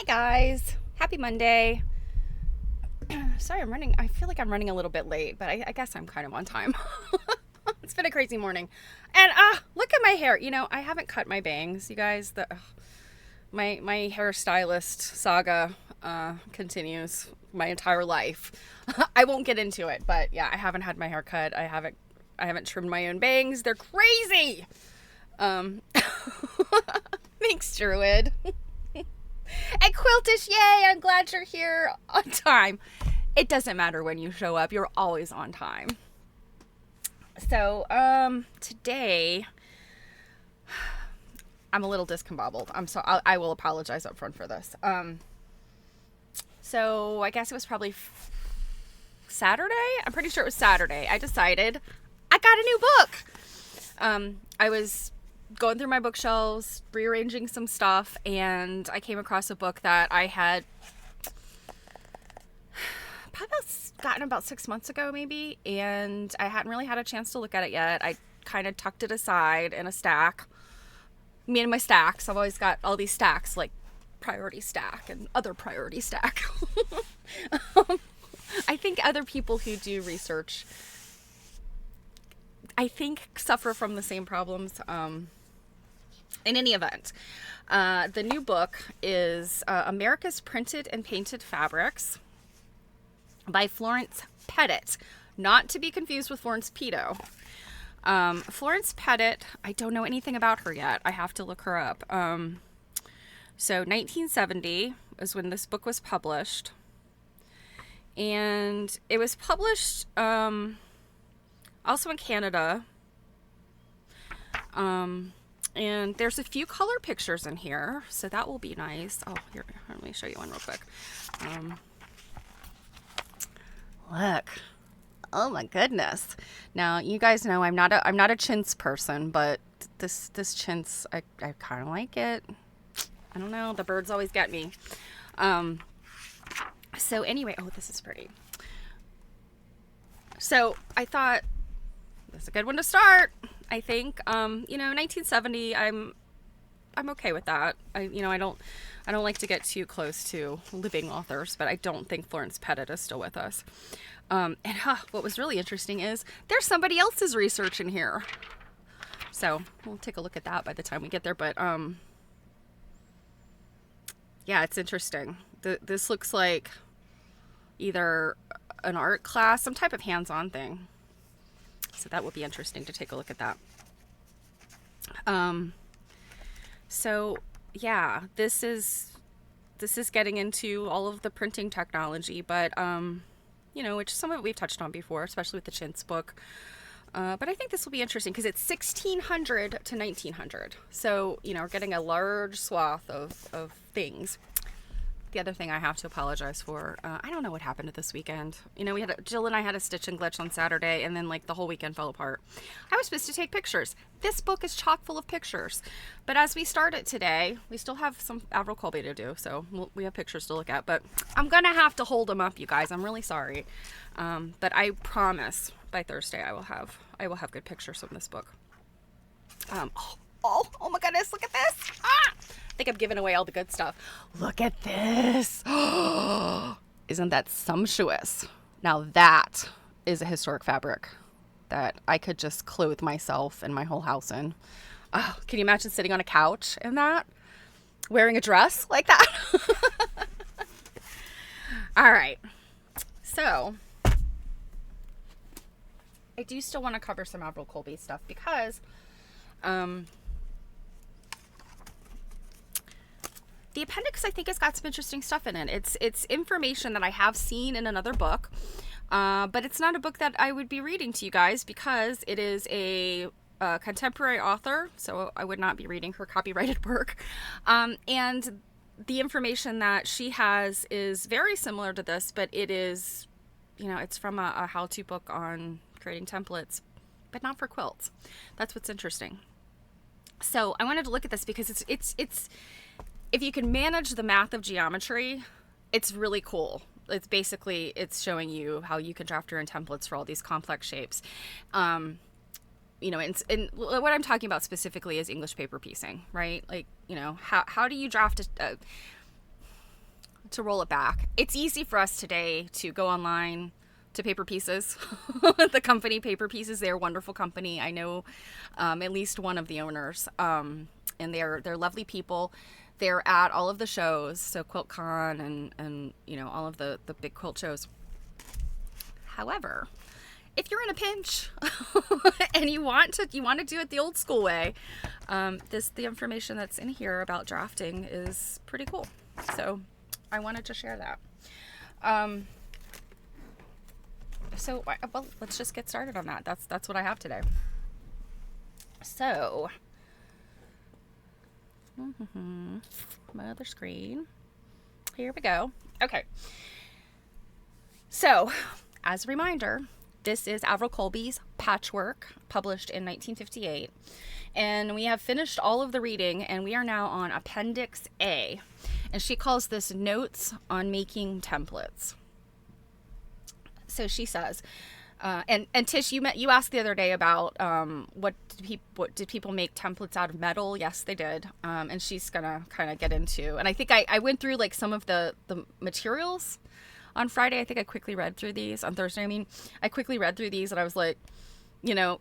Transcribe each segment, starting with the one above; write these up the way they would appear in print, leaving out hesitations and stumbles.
guys, happy Monday. Sorry, I feel like I'm running a little bit late, but I guess I'm kind of on time. It's been a crazy morning. And look at my hair. I haven't cut my bangs, you guys. My hairstylist saga continues my entire life. I won't get into it, but yeah, I haven't had my hair cut. I haven't trimmed my own bangs. They're crazy. Thanks, Druid. And Quiltish, yay, I'm glad you're here on time. It doesn't matter when you show up, you're always on time. So, today, I'm a little discombobbled. I will apologize up front for this. So I guess it was probably Saturday? I'm pretty sure it was Saturday. I decided I got a new book. I was going through my bookshelves, rearranging some stuff, and I came across a book that I had probably gotten about 6 months ago, maybe, and I hadn't really had a chance to look at it yet. I kind of tucked it aside in a stack. Me and my stacks. I've always got all these stacks, like priority stack and other priority stack. I think other people who do research, I think, suffer from the same problems. In any event, the new book is America's Printed and Painted Fabrics by Florence Pettit, not to be confused with Florence Pito. Florence Pettit, I don't know anything about her yet. I have to look her up. So 1970 is when this book was published. And it was published also in Canada. And there's a few color pictures in here, so that will be nice. Oh, here, let me show you one real quick. Look. Oh my goodness. Now, you guys know I'm not a chintz person, but this chintz, I kind of like it. I don't know, the birds always get me. So anyway, oh, this is pretty. So I thought that's a good one to start. I think 1970, I'm okay with that. I don't like to get too close to living authors, but I don't think Florence Pettit is still with us. And what was really interesting is there's somebody else's research in here. So we'll take a look at that by the time we get there. But yeah, it's interesting. This looks like either an art class, some type of hands-on thing. So that would be interesting to take a look at that. So yeah, this is getting into all of the printing technology, but which some of it we've touched on before, especially with the chintz book. But I think this will be interesting because it's 1600 to 1900. So, we're getting a large swath of things. The other thing I have to apologize for, I don't know what happened this weekend. Jill and I had a stitch and glitch on Saturday, and then the whole weekend fell apart. I was supposed to take pictures. This book is chock full of pictures. But as we start it today, we still have some Averil Colby to do, so we have pictures to look at. But I'm going to have to hold them up, you guys. I'm really sorry. But I promise by Thursday I will have good pictures from this book. Oh my goodness, look at this. I think I'm giving away all the good stuff. Look at this. Isn't that sumptuous? Now that is a historic fabric that I could just clothe myself and my whole house in. Oh, can you imagine sitting on a couch in that? Wearing a dress like that? All right. So I do still want to cover some Averil Colby stuff because the appendix, I think, has got some interesting stuff in it. It's information that I have seen in another book, but it's not a book that I would be reading to you guys because it is a contemporary author, so I would not be reading her copyrighted work. And the information that she has is very similar to this, but it is, it's from a how-to book on creating templates, but not for quilts. That's what's interesting. So I wanted to look at this because it's if you can manage the math of geometry, it's really cool. It's showing you how you can draft your own templates for all these complex shapes. And what I'm talking about specifically is English paper piecing, right? How do you draft to roll it back. It's easy for us today to go online to Paper Pieces, the company Paper Pieces. They're a wonderful company. I know at least one of the owners, and they're lovely people. They're at all of the shows, so QuiltCon and all of the big quilt shows. However, if you're in a pinch and you want to do it the old school way, the information that's in here about drafting is pretty cool. So I wanted to share that. Well, let's just get started on that. That's what I have today. So, my other screen. Here we go. Okay. So, as a reminder, this is Averil Colby's Patchwork, published in 1958. And we have finished all of the reading, and we are now on Appendix A. And she calls this Notes on Making Templates. So she says, and Tish, you asked the other day about what did people make templates out of metal? Yes, they did. And she's gonna kind of get into, and I think I went through like some of the materials on Friday. I think I quickly read through these on Thursday. I quickly read through these, and I was like,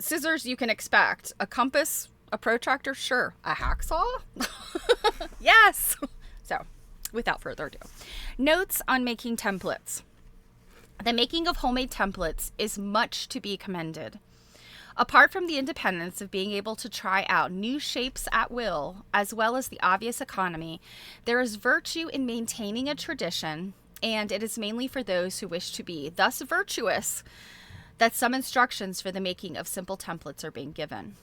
scissors you can expect, a compass, a protractor, sure, a hacksaw, yes. So, without further ado, notes on making templates. The making of homemade templates is much to be commended. Apart from the independence of being able to try out new shapes at will, as well as the obvious economy, there is virtue in maintaining a tradition, and it is mainly for those who wish to be thus virtuous that some instructions for the making of simple templates are being given.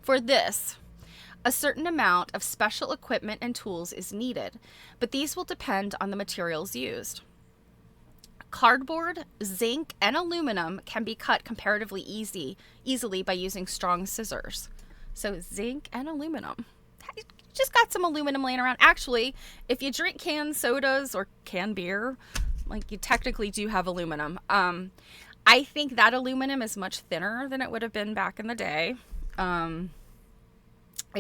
For this, a certain amount of special equipment and tools is needed, but these will depend on the materials used. Cardboard, zinc, and aluminum can be cut comparatively easily by using strong scissors. So zinc and aluminum. You just got some aluminum laying around. Actually, if you drink canned sodas or canned beer, like, you technically do have aluminum. I think that aluminum is much thinner than it would have been back in the day. I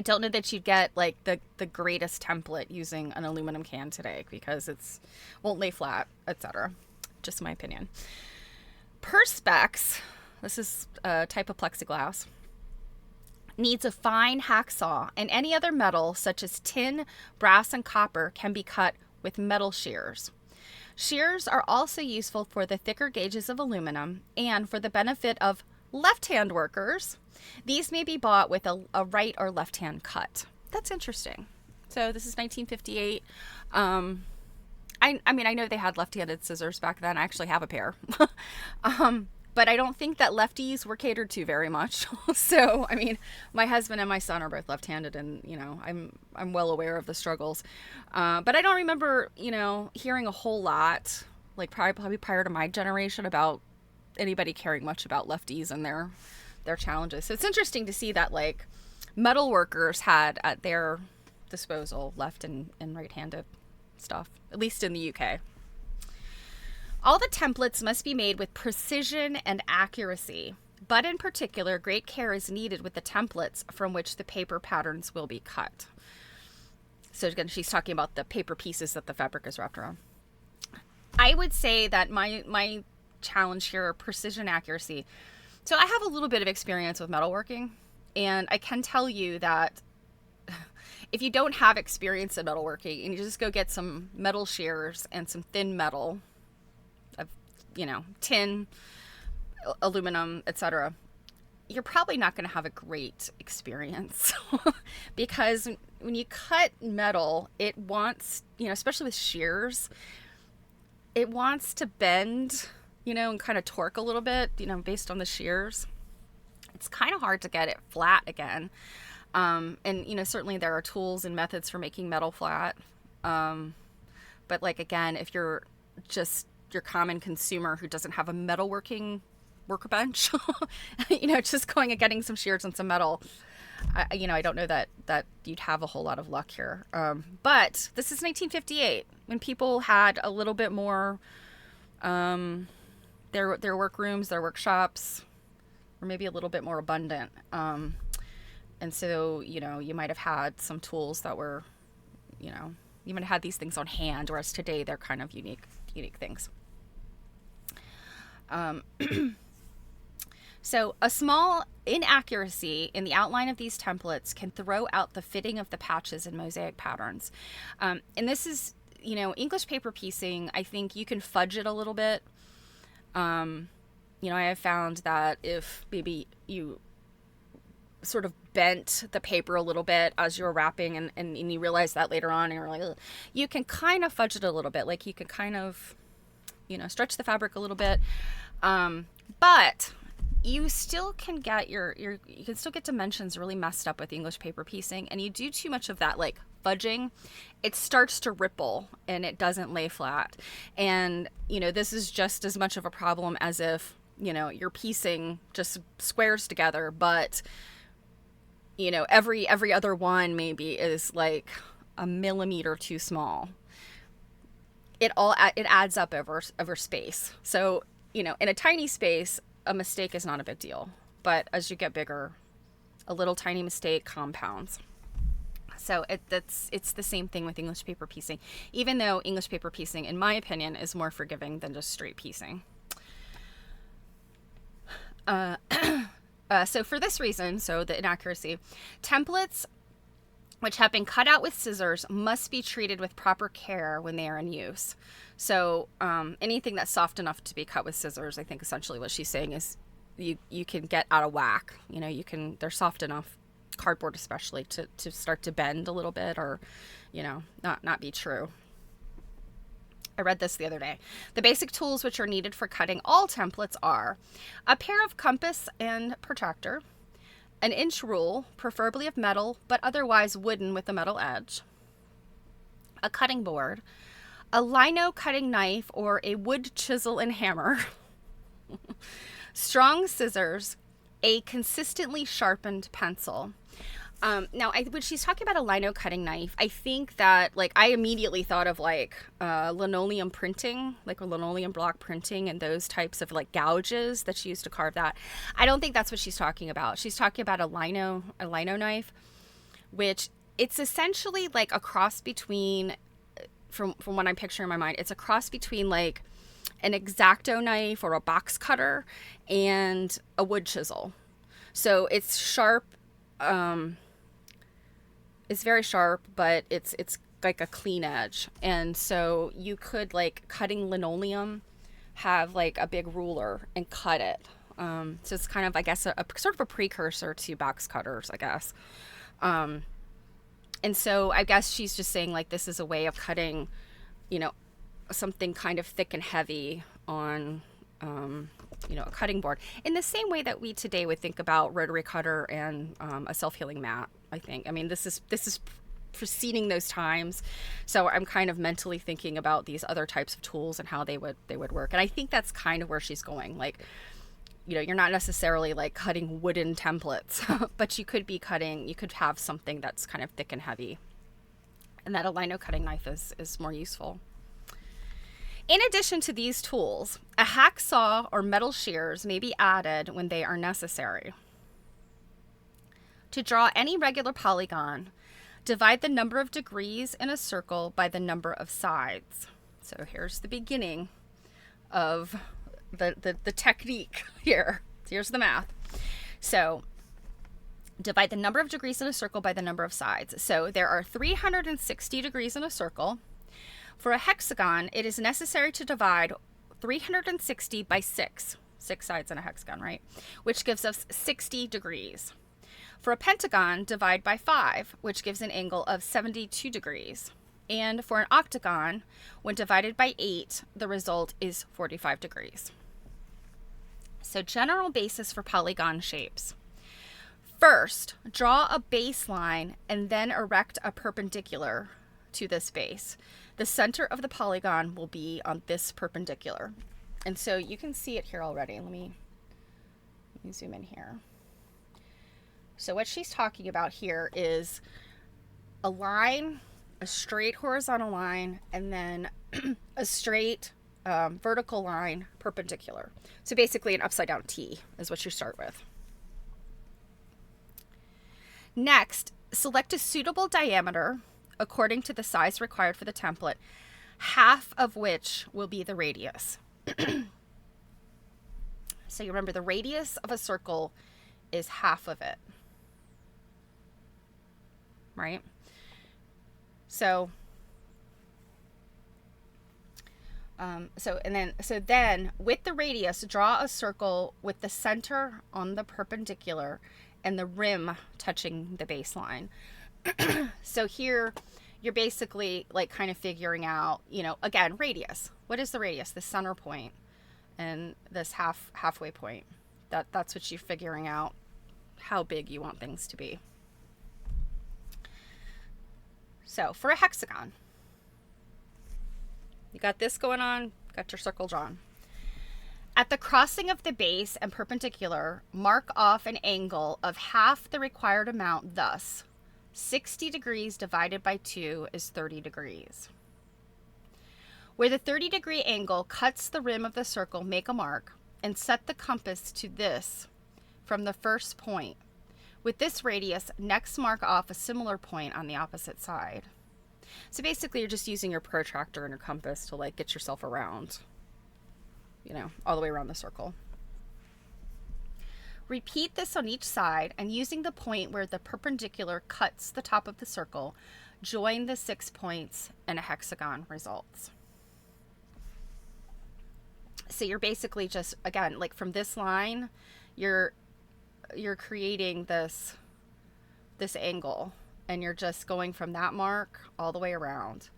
don't know that you'd get like the greatest template using an aluminum can today, because won't lay flat, etc. Just my opinion. Perspex, this is a type of plexiglass, needs a fine hacksaw, and any other metal such as tin, brass, and copper can be cut with metal shears. Shears are also useful for the thicker gauges of aluminum, and for the benefit of left-hand workers, these may be bought with a right or left-hand cut. That's interesting. So this is 1958. I know they had left-handed scissors back then. I actually have a pair. But I don't think that lefties were catered to very much. So, my husband and my son are both left-handed, and, I'm well aware of the struggles. But I don't remember, hearing a whole lot, like probably prior to my generation, about anybody caring much about lefties and their challenges. So it's interesting to see that, like, metal workers had at their disposal left and right-handed stuff, at least in the UK. All the templates must be made with precision and accuracy, but in particular, great care is needed with the templates from which the paper patterns will be cut. So again, she's talking about the paper pieces that the fabric is wrapped around. I would say that my challenge here, precision, accuracy. So I have a little bit of experience with metalworking, and I can tell you that if you don't have experience in metalworking and you just go get some metal shears and some thin metal of, tin, aluminum, etc., you're probably not going to have a great experience because when you cut metal, it wants, especially with shears, it wants to bend, and kind of torque a little bit, based on the shears. It's kind of hard to get it flat again. And, certainly there are tools and methods for making metal flat. But like, again, if you're just your common consumer who doesn't have a metalworking workbench, just going and getting some shears and some metal, I don't know that you'd have a whole lot of luck here. But this is 1958 when people had a little bit more, their workrooms, their workshops were maybe a little bit more abundant. And so, you might have had some tools that were, even had these things on hand, whereas today they're kind of unique things. So a small inaccuracy in the outline of these templates can throw out the fitting of the patches and mosaic patterns. And this is, English paper piecing, I think you can fudge it a little bit. I have found that if maybe you sort of bent the paper a little bit as you're wrapping and you realize that later on and you're like, ugh, you can kind of fudge it a little bit. Like you can kind of, stretch the fabric a little bit. But you still can get you can still get dimensions really messed up with English paper piecing, and you do too much of that like fudging, it starts to ripple and it doesn't lay flat. And this is just as much of a problem as if you're piecing just squares together, but every other one maybe is like a millimeter too small. It adds up over space. So in a tiny space, a mistake is not a big deal. But as you get bigger, a little tiny mistake compounds. So it's the same thing with English paper piecing, even though English paper piecing, in my opinion, is more forgiving than just straight piecing. So for this reason, the inaccuracy, templates which have been cut out with scissors must be treated with proper care when they are in use. So anything that's soft enough to be cut with scissors, I think essentially what she's saying is you can get out of whack. They're soft enough, cardboard especially, to start to bend a little bit or, not be true. I read this the other day. The basic tools which are needed for cutting all templates are a pair of compass and protractor, an inch rule, preferably of metal, but otherwise wooden with a metal edge, a cutting board, a lino cutting knife or a wood chisel and hammer, strong scissors, a consistently sharpened pencil. Now, when she's talking about a lino cutting knife, I think that, I immediately thought of, linoleum printing, like a linoleum block printing and those types of, gouges that she used to carve that. I don't think that's what she's talking about. She's talking about a lino knife, which it's essentially, a cross between, from what I'm picturing in my mind, it's a cross between, an X-Acto knife or a box cutter and a wood chisel. So it's sharp. It's very sharp, but it's like a clean edge. And so you could, cutting linoleum, have a big ruler and cut it. So it's kind of, I guess, a sort of a precursor to box cutters, I guess. And so I guess she's just saying this is a way of cutting, something kind of thick and heavy on, a cutting board, in the same way that we today would think about rotary cutter and a self-healing mat. I think. I mean, this is preceding those times, so I'm kind of mentally thinking about these other types of tools and how they would work. And I think that's kind of where she's going. You're not necessarily cutting wooden templates, but you could have something that's kind of thick and heavy, and that a lino cutting knife is more useful. In addition to these tools, a hacksaw or metal shears may be added when they are necessary. To draw any regular polygon, divide the number of degrees in a circle by the number of sides. So here's the beginning of the technique here. Here's the math. So divide the number of degrees in a circle by the number of sides. So there are 360 degrees in a circle. For a hexagon, it is necessary to divide 360 by 6 sides in a hexagon, right? Which gives us 60 degrees. For a pentagon, divide by 5, which gives an angle of 72 degrees. And for an octagon, when divided by 8, the result is 45 degrees. So general basis for polygon shapes. First, draw a baseline and then erect a perpendicular to this base. The center of the polygon will be on this perpendicular. And so you can see it here already. Let me zoom in here. So what she's talking about here is a line, a straight horizontal line, and then a straight vertical line perpendicular. So basically an upside down T is what you start with. Next, select a suitable diameter according to the size required for the template, half of which will be the radius. So you remember the radius of a circle is half of it, right? So then with the radius, draw a circle with the center on the perpendicular and the rim touching the baseline. So here you're basically like kind of figuring out, you know, again, radius. What is the radius? The center point and this halfway point. That's what you're figuring out how big you want things to be. So for a hexagon, you got this going on, got your circle drawn. At the crossing of the base and perpendicular, mark off an angle of half the required amount, thus 60 degrees divided by 2 is 30 degrees. Where the 30-degree angle cuts the rim of the circle, make a mark and set the compass to this from the first point. With this radius, next mark off a similar point on the opposite side. So basically you're just using your protractor and your compass to like get yourself around, you know, all the way around the circle. Repeat this on each side, and using the point where the perpendicular cuts the top of the circle, join the 6 points and a hexagon results. So you're basically just, again, like from this line, you're creating this angle, and you're just going from that mark all the way around.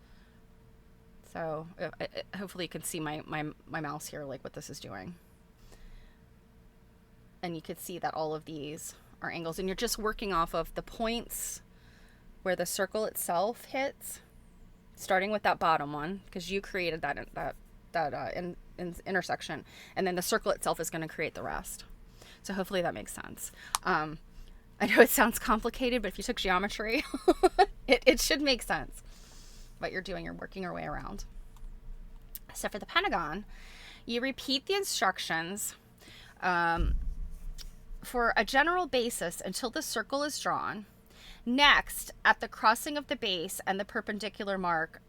So hopefully you can see my mouse here, like what this is doing. And you could see that all of these are angles, and you're just working off of the points where the circle itself hits, starting with that bottom one, because you created that intersection, and then the circle itself is going to create the rest. So hopefully that makes sense. I know it sounds complicated, but if you took geometry, it should make sense. What you're doing, you're working your way around. So for the pentagon, you repeat the instructions for a general basis until the circle is drawn. Next, at the crossing of the base and the perpendicular mark,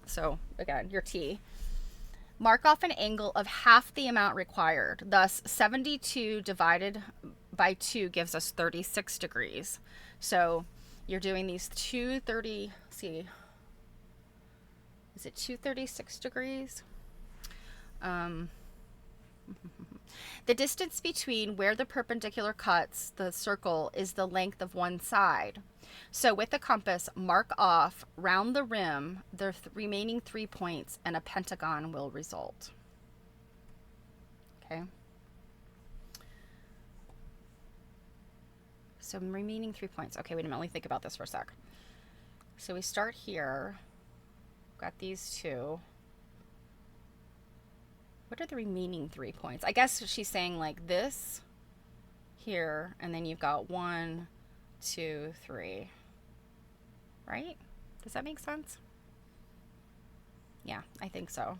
so again, your T, mark off an angle of half the amount required. Thus, 72 divided by 2 gives us 36 degrees. So you're doing these 230, see, is it 236 degrees? The distance between where the perpendicular cuts the circle is the length of one side. So with the compass, mark off round the rim the remaining 3 points, and a pentagon will result. Okay. So remaining 3 points. Okay, wait a minute. Let me think about this for a sec. So we start here. Got these two. What are the remaining 3 points? I guess she's saying like this here, and then you've got 1, 2, 3. Right? Does that make sense? Yeah, I think so.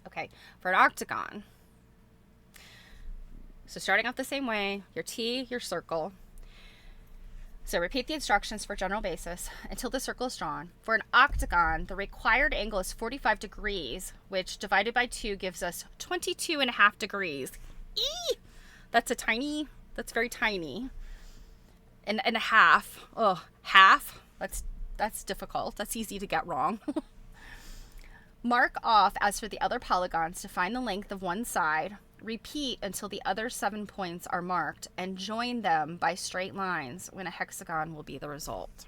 Okay, for an octagon. So starting off the same way, your T, your circle. So repeat the instructions for general basis until the circle is drawn. For an octagon, the required angle is 45 degrees, which divided by 2 gives us 22.5 degrees. Eee! That's very tiny. And a half. Oh, half? That's difficult. That's easy to get wrong. Mark off as for the other polygons to find the length of one side. Repeat until the other 7 points are marked, and join them by straight lines when a hexagon will be the result.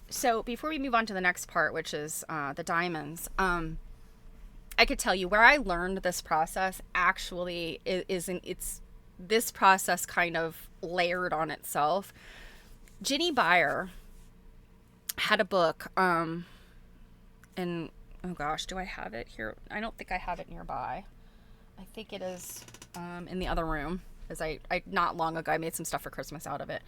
So before we move on to the next part, which is the diamonds, I could tell you where I learned this process actually it's this process kind of layered on itself. Ginny Beyer had a book, and oh gosh, do I have it here? I don't think I have it nearby. I think it is in the other room, because I not long ago I made some stuff for Christmas out of it.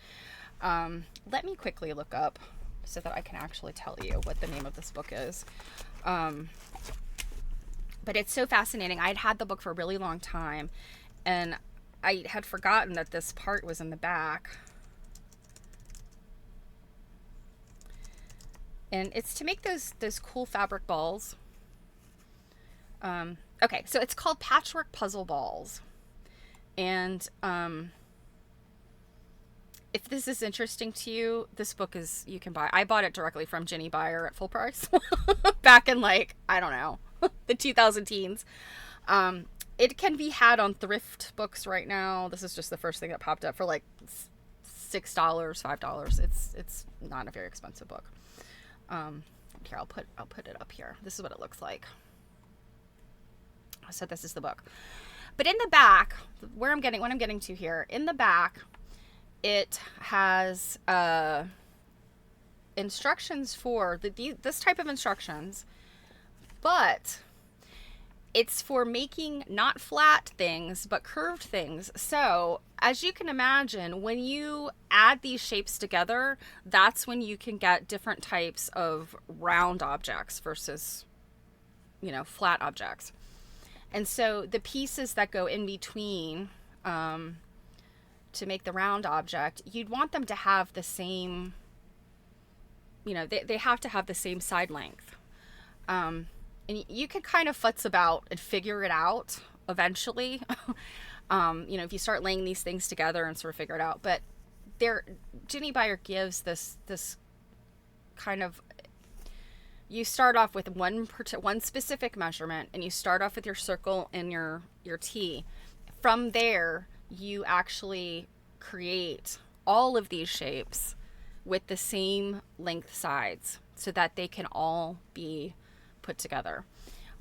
Let me quickly look up so that I can actually tell you what the name of this book is. But it's so fascinating. I'd had the book for a really long time, and I had forgotten that this part was in the back. And it's to make those cool fabric balls. Okay, so it's called Patchwork Puzzle Balls. And if this is interesting to you, this book you can buy. I bought it directly from Ginny Buyer at full price back in, like, I don't know, the 2000 teens. It can be had on thrift books right now. This is just the first thing that popped up for like $6, $5. It's not a very expensive book. Here, I'll put it up here. This is what it looks like. So this is the book. But in the back, what I'm getting to here, in the back, it has instructions for this type of instructions, but it's for making not flat things, but curved things. So as you can imagine, when you add these shapes together, that's when you can get different types of round objects versus, flat objects. And so the pieces that go in between to make the round object, you'd want them to have the same, they have to have the same side length. And you can kind of futz about and figure it out eventually. If you start laying these things together and sort of figure it out. But Ginny Buyer gives this kind of, you start off with one specific measurement, and you start off with your circle and your T. From there, you actually create all of these shapes with the same length sides so that they can all be put together.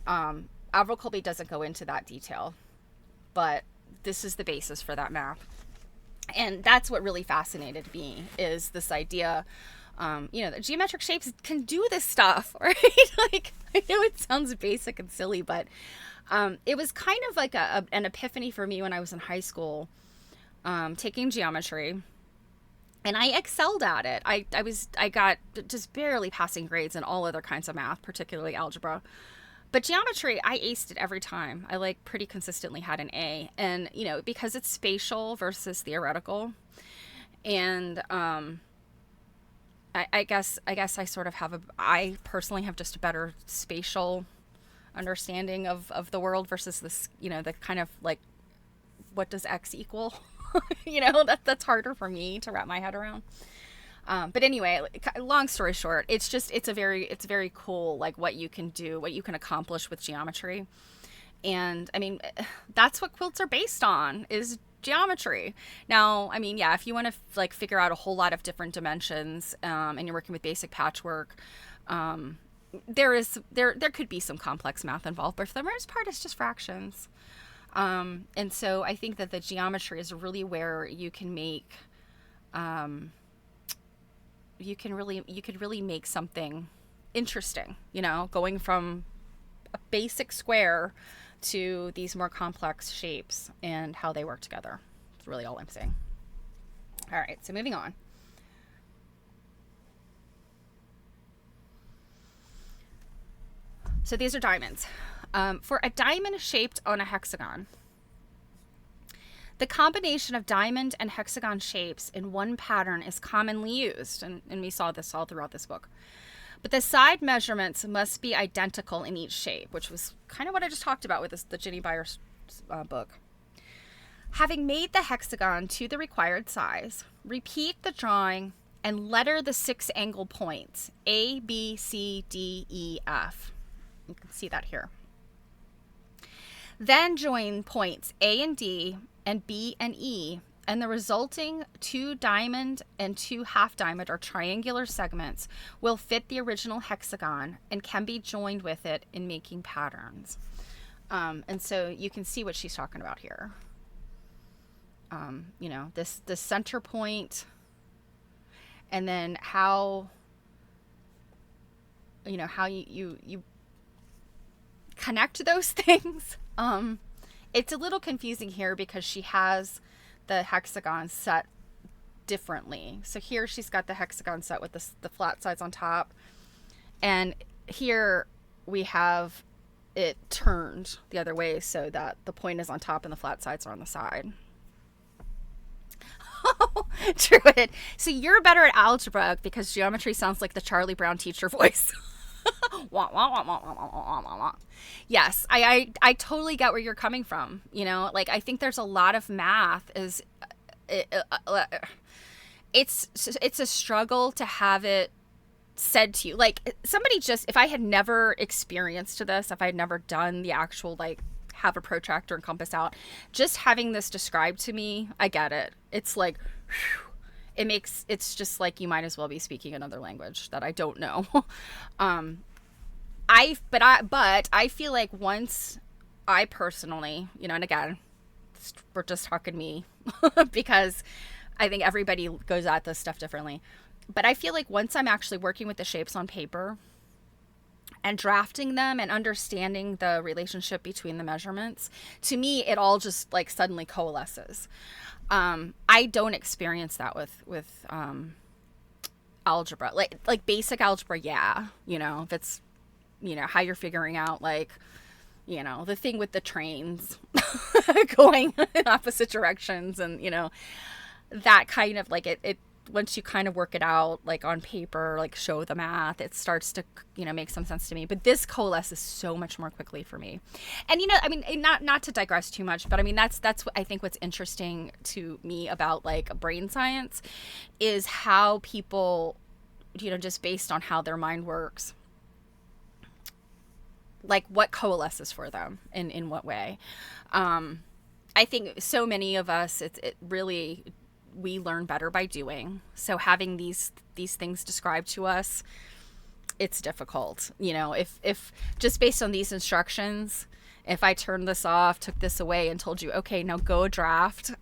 Averil Colby doesn't go into that detail, but this is the basis for that map. And that's what really fascinated me, is this idea, that geometric shapes can do this stuff, right? Like, I know it sounds basic and silly, but it was kind of like an epiphany for me when I was in high school, taking geometry. And I excelled at it. I got just barely passing grades in all other kinds of math, particularly algebra. But geometry, I aced it every time. I pretty consistently had an A. And, because it's spatial versus theoretical. And I guess I sort of I personally have just a better spatial understanding of the world versus this, the kind of like, what does X equal? That's harder for me to wrap my head around. But anyway, long story short, it's very cool, like what you can do, what you can accomplish with geometry. And I mean, that's what quilts are based on, is geometry. Now, I mean, yeah, if you want to figure out a whole lot of different dimensions, and you're working with basic patchwork, there could be some complex math involved, but for the most part, it's just fractions. And so I think that the geometry is really where you can make, you could really make something interesting, going from a basic square to these more complex shapes and how they work together. That's really all I'm saying. All right, so moving on. So these are diamonds. For a diamond shaped on a hexagon, the combination of diamond and hexagon shapes in one pattern is commonly used, and we saw this all throughout this book. But the side measurements must be identical in each shape, which was kind of what I just talked about with the Ginny Buyer book. Having made the hexagon to the required size, repeat the drawing and letter the 6 angle points, A, B, C, D, E, F. You can see that here. Then join points A and D and B and E, and the resulting 2 diamond and 2 half diamond or triangular segments will fit the original hexagon and can be joined with it in making patterns. And so you can see what she's talking about here. This center point, and then how you connect those things. It's a little confusing here because she has the hexagon set differently. So here she's got the hexagon set with the flat sides on top, and here we have it turned the other way so that the point is on top and the flat sides are on the side. Druid. So you're better at algebra because geometry sounds like the Charlie Brown teacher voice. Wah, wah, wah, wah, wah, wah, wah, wah. Yes, I totally get where you're coming from. You know, like I think there's a lot of math is it's it's a struggle to have it said to you. Like somebody just, if I had never experienced this, if I had never done the actual like have a protractor and compass out, just having this described to me, I get it. It's like whew, it's just like you might as well be speaking another language that I don't know. But I feel like once I personally, you know, and again, we're just talking me because I think everybody goes at this stuff differently. But I feel like once I'm actually working with the shapes on paper and drafting them and understanding the relationship between the measurements, to me, it all just like suddenly coalesces. I don't experience that with algebra, like basic algebra. Yeah. You know, if it's, you know, how you're figuring out like, you know, the thing with the trains going in opposite directions and, you know, that kind of like it once you kind of work it out like on paper, like show the math, it starts to, you know, make some sense to me. But this coalesces so much more quickly for me. And, you know, I mean, not to digress too much, but I mean, that's what I think what's interesting to me about like brain science is how people, you know, just based on how their mind works, like what coalesces for them in what way. I think so many of us, it really, we learn better by doing. So having these things described to us, it's difficult. You know, if just based on these instructions, if I turned this off, took this away and told you, okay, now go draft,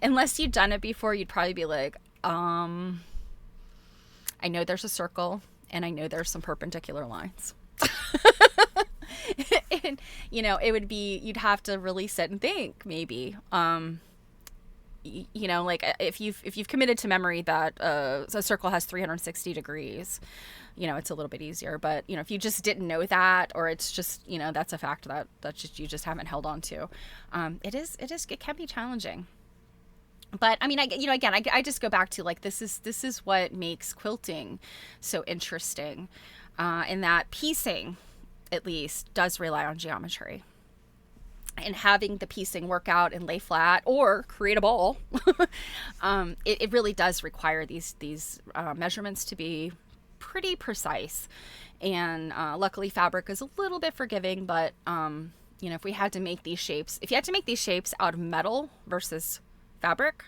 unless you'd done it before, you'd probably be like, I know there's a circle and I know there's some perpendicular lines. And, you know, it would be, you'd have to really sit and think maybe. You know, like if you've committed to memory that a circle has 360 degrees, you know, it's a little bit easier. But, you know, if you just didn't know that, or it's just, you know, that's a fact that just, you just haven't held on to, it can be challenging. But I mean, I just go back to like, this is what makes quilting so interesting, in that piecing, at least, does rely on geometry. And having the piecing work out and lay flat or create a ball, it really does require these measurements to be pretty precise. And luckily, fabric is a little bit forgiving. But you know, if you had to make these shapes out of metal versus fabric,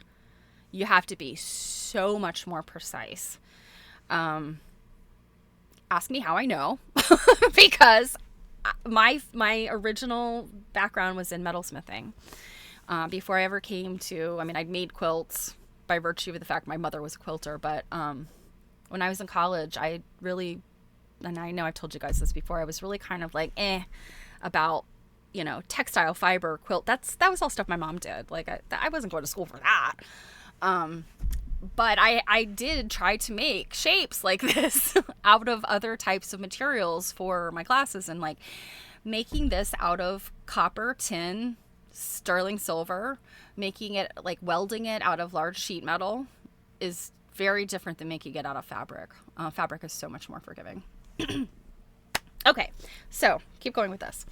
you have to be so much more precise. Ask me how I know, because my original background was in metalsmithing. Before I ever came to, I mean, I'd made quilts by virtue of the fact my mother was a quilter, but when I was in college, I really, and I know I've told you guys this before, I was really kind of like, about, you know, textile, fiber, quilt. That was all stuff my mom did. Like, I wasn't going to school for that. But I did try to make shapes like this out of other types of materials for my classes, and like making this out of copper, tin, sterling silver, making it like welding it out of large sheet metal is very different than making it out of fabric. Fabric is so much more forgiving. Okay, so keep going with this.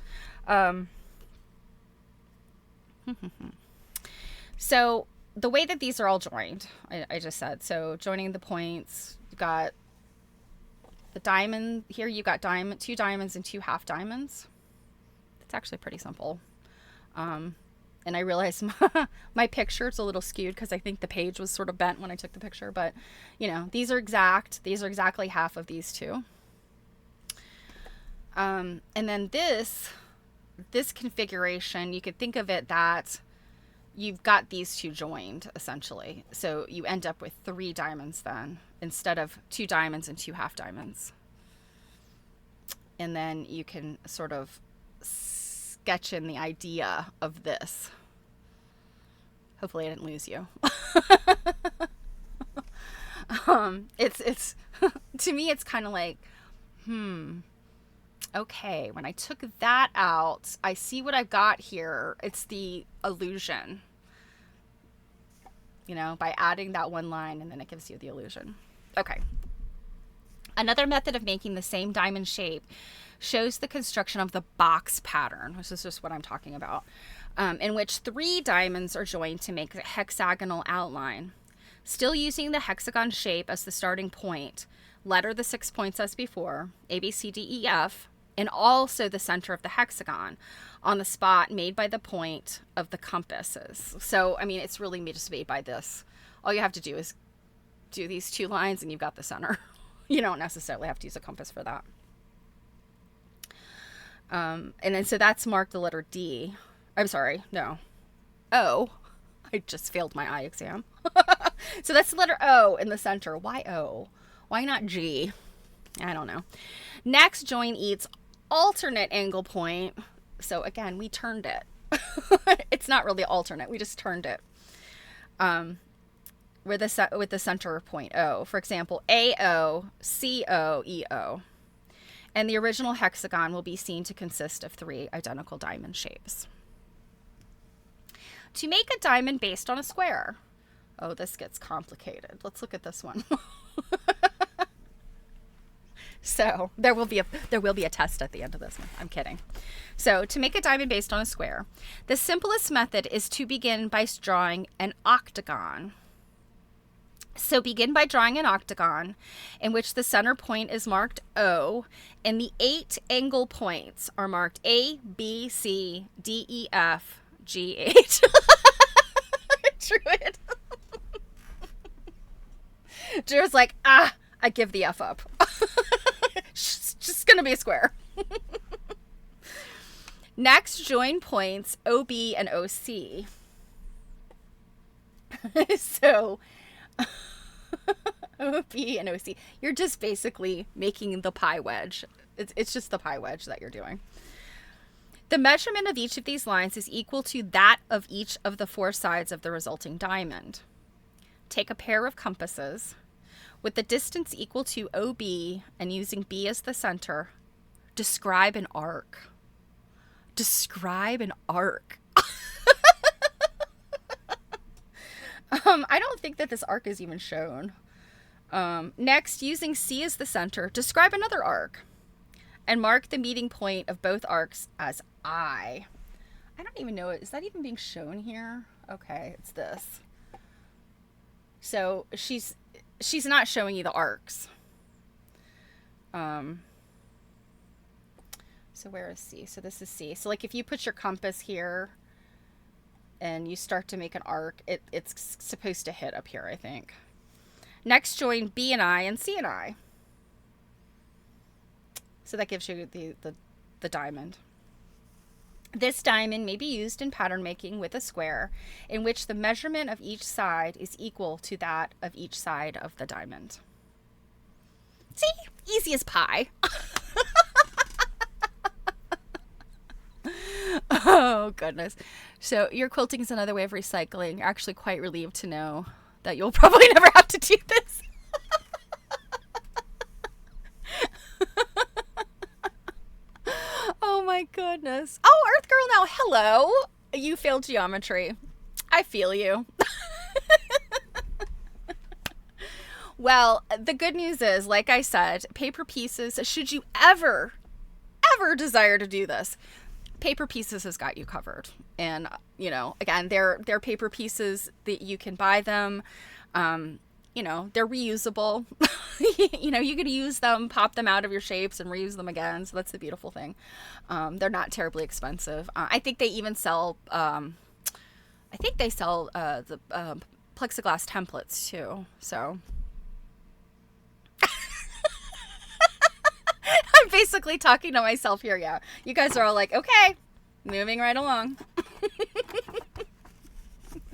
So the way that these are all joined, I just said, so joining the points, you got the diamond here, you got two diamonds and two half diamonds. It's actually pretty simple. And I realized my picture's a little skewed because I think the page was sort of bent when I took the picture, but you know, these are exactly half of these two. And then this configuration, you could think of it that you've got these two joined essentially. So you end up with 3 diamonds then, instead of 2 diamonds and 2 half diamonds. And then you can sort of sketch in the idea of this. Hopefully I didn't lose you. It's to me, it's kind of like, okay, when I took that out, I see what I've got here. It's the illusion. by adding that one line, and then it gives you the illusion. Okay. Another method of making the same diamond shape shows the construction of the box pattern, which is just what I'm talking about, in which 3 diamonds are joined to make a hexagonal outline. Still using the hexagon shape as the starting point, letter the 6 points as before, A, B, C, D, E, F, and also the center of the hexagon on the spot made by the point of the compasses. So, I mean, it's really just made by this. All you have to do is do these 2 lines and you've got the center. You don't necessarily have to use a compass for that. And then so that's marked the letter D. I'm sorry, no. O. I just failed my eye exam. So that's the letter O in the center. Why O? Why not G? I don't know. Next, join each alternate angle point. So again, we turned it. It's not really alternate. We just turned it. With the center point O. For example, AO, CO, EO. And the original hexagon will be seen to consist of 3 identical diamond shapes. To make a diamond based on a square. Oh, this gets complicated. Let's look at this one. So there will be a test at the end of this one. I'm kidding. So to make a diamond based on a square, the simplest method is to begin by drawing an octagon. So begin by drawing an octagon in which the center point is marked O and the 8 angle points are marked A, B, C, D, E, F, G, H. Druid. Drew's like, I give the F up. It's just going to be a square. Next, join points OB and OC. So, OB and OC. You're just basically making the pie wedge. It's just the pie wedge that you're doing. The measurement of each of these lines is equal to that of each of the 4 sides of the resulting diamond. Take a pair of compasses with the distance equal to OB and using B as the center, describe an arc. Describe an arc. I don't think that this arc is even shown. Next, using C as the center, describe another arc and mark the meeting point of both arcs as I. I don't even know, is that even being shown here? Okay, it's this. So she's not showing you the arcs. So where is C? So this is C. So like if you put your compass here and you start to make an arc, it's supposed to hit up here, I think. Next, join B and I and C and I. So that gives you the diamond. This diamond may be used in pattern making with a square in which the measurement of each side is equal to that of each side of the diamond. See? Easy as pie. Oh, goodness. So your quilting is another way of recycling. You're actually quite relieved to know that you'll probably never have to do this. Oh my goodness. Oh, Earth Girl now. Hello. You failed geometry. I feel you. Well, the good news is, like I said, paper pieces, should you ever desire to do this, Paper Pieces has got you covered. And, again, they're paper pieces that you can buy them. They're reusable. You could use them, pop them out of your shapes and reuse them again. So that's the beautiful thing. They're not terribly expensive. I think they even sell, the plexiglass templates too. So I'm basically talking to myself here. Yeah. You guys are all like, okay, moving right along.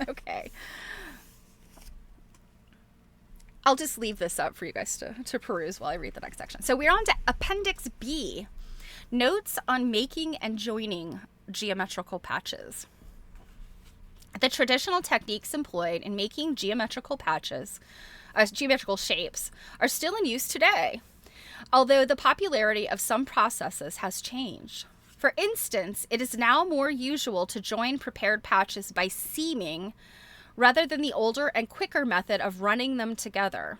Okay. I'll just leave this up for you guys to peruse while I read the next section. So we're on to Appendix B, Notes on Making and Joining Geometrical Patches. The traditional techniques employed in making geometrical patches, geometrical shapes, are still in use today, although the popularity of some processes has changed. For instance, it is now more usual to join prepared patches by seaming rather than the older and quicker method of running them together.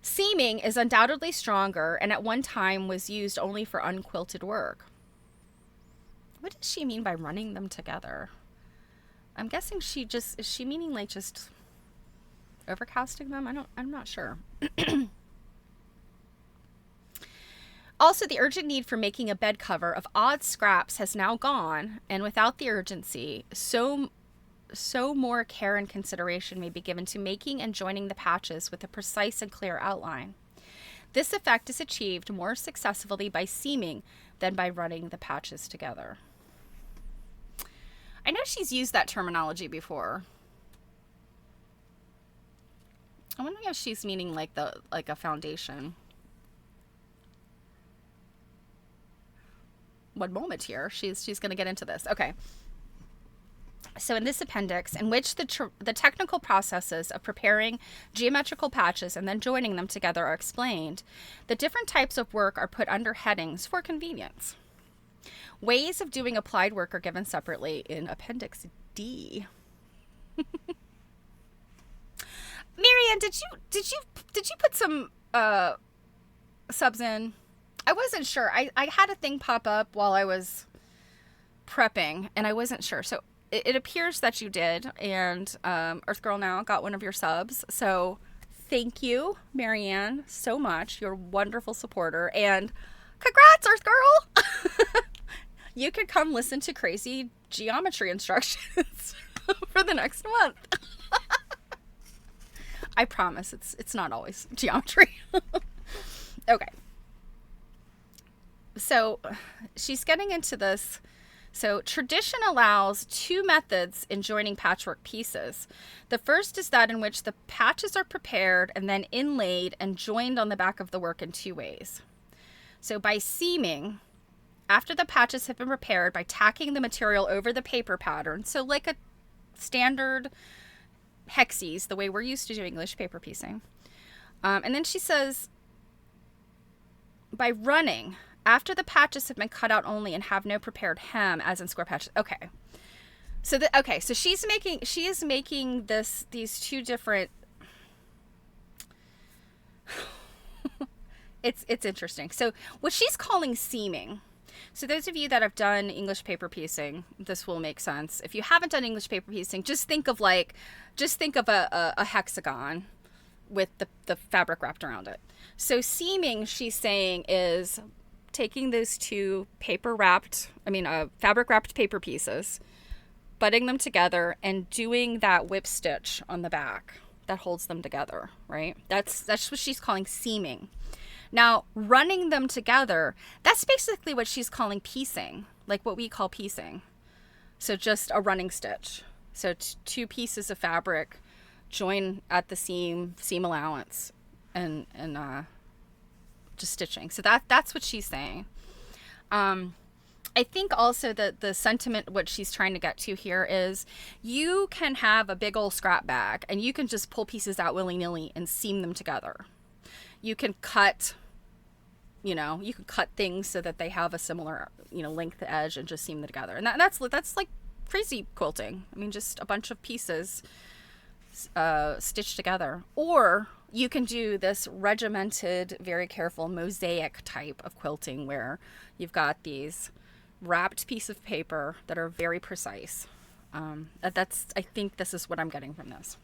Seaming is undoubtedly stronger and at one time was used only for unquilted work. What does she mean by running them together? I'm guessing is she meaning like just overcasting them? I'm not sure. Also, the urgent need for making a bed cover of odd scraps has now gone, and without the urgency, so more care and consideration may be given to making and joining the patches with a precise and clear outline. This effect is achieved more successfully by seaming than by running the patches together. I know she's used that terminology before. I wonder if she's meaning like a foundation. One moment here. She's going to get into this. Okay. So in this appendix, in which the technical processes of preparing geometrical patches and then joining them together are explained, the different types of work are put under headings for convenience. Ways of doing applied work are given separately in Appendix D. Marianne, did you put some subs in? I wasn't sure. I had a thing pop up while I was prepping, and I wasn't sure. So it appears that you did, and Earth Girl Now got one of your subs. So thank you, Marianne, so much. You're a wonderful supporter, and congrats, Earth Girl! You could come listen to crazy geometry instructions for the next month. I promise it's not always geometry. Okay. So she's getting into this. So tradition allows two methods in joining patchwork pieces. The first is that in which the patches are prepared and then inlaid and joined on the back of the work in two ways. So by seaming, after the patches have been prepared, by tacking the material over the paper pattern, so like a standard hexes, the way we're used to doing English paper piecing. And then she says, by running, after the patches have been cut out only and have no prepared hem, as in square patches. Okay. So so she is making these two different. It's interesting. So what she's calling seaming. So those of you that have done English paper piecing, this will make sense. If you haven't done English paper piecing, just think of a hexagon with the fabric wrapped around it. So seaming, she's saying, is taking those two fabric wrapped paper pieces, butting them together, and doing that whip stitch on the back that holds them together, right? That's what she's calling seaming. Now, running them together, that's basically what she's calling piecing, like what we call piecing. So just a running stitch. So two pieces of fabric join at the seam allowance, and just stitching. So that's what she's saying. I think also that the sentiment, what she's trying to get to here is you can have a big old scrap bag and you can just pull pieces out willy-nilly and seam them together. You can cut things so that they have a similar, length edge and just seam them together. And that's like crazy quilting. I mean, just a bunch of pieces stitched together. Or you can do this regimented, very careful mosaic type of quilting where you've got these wrapped pieces of paper that are very precise. I think this is what I'm getting from this.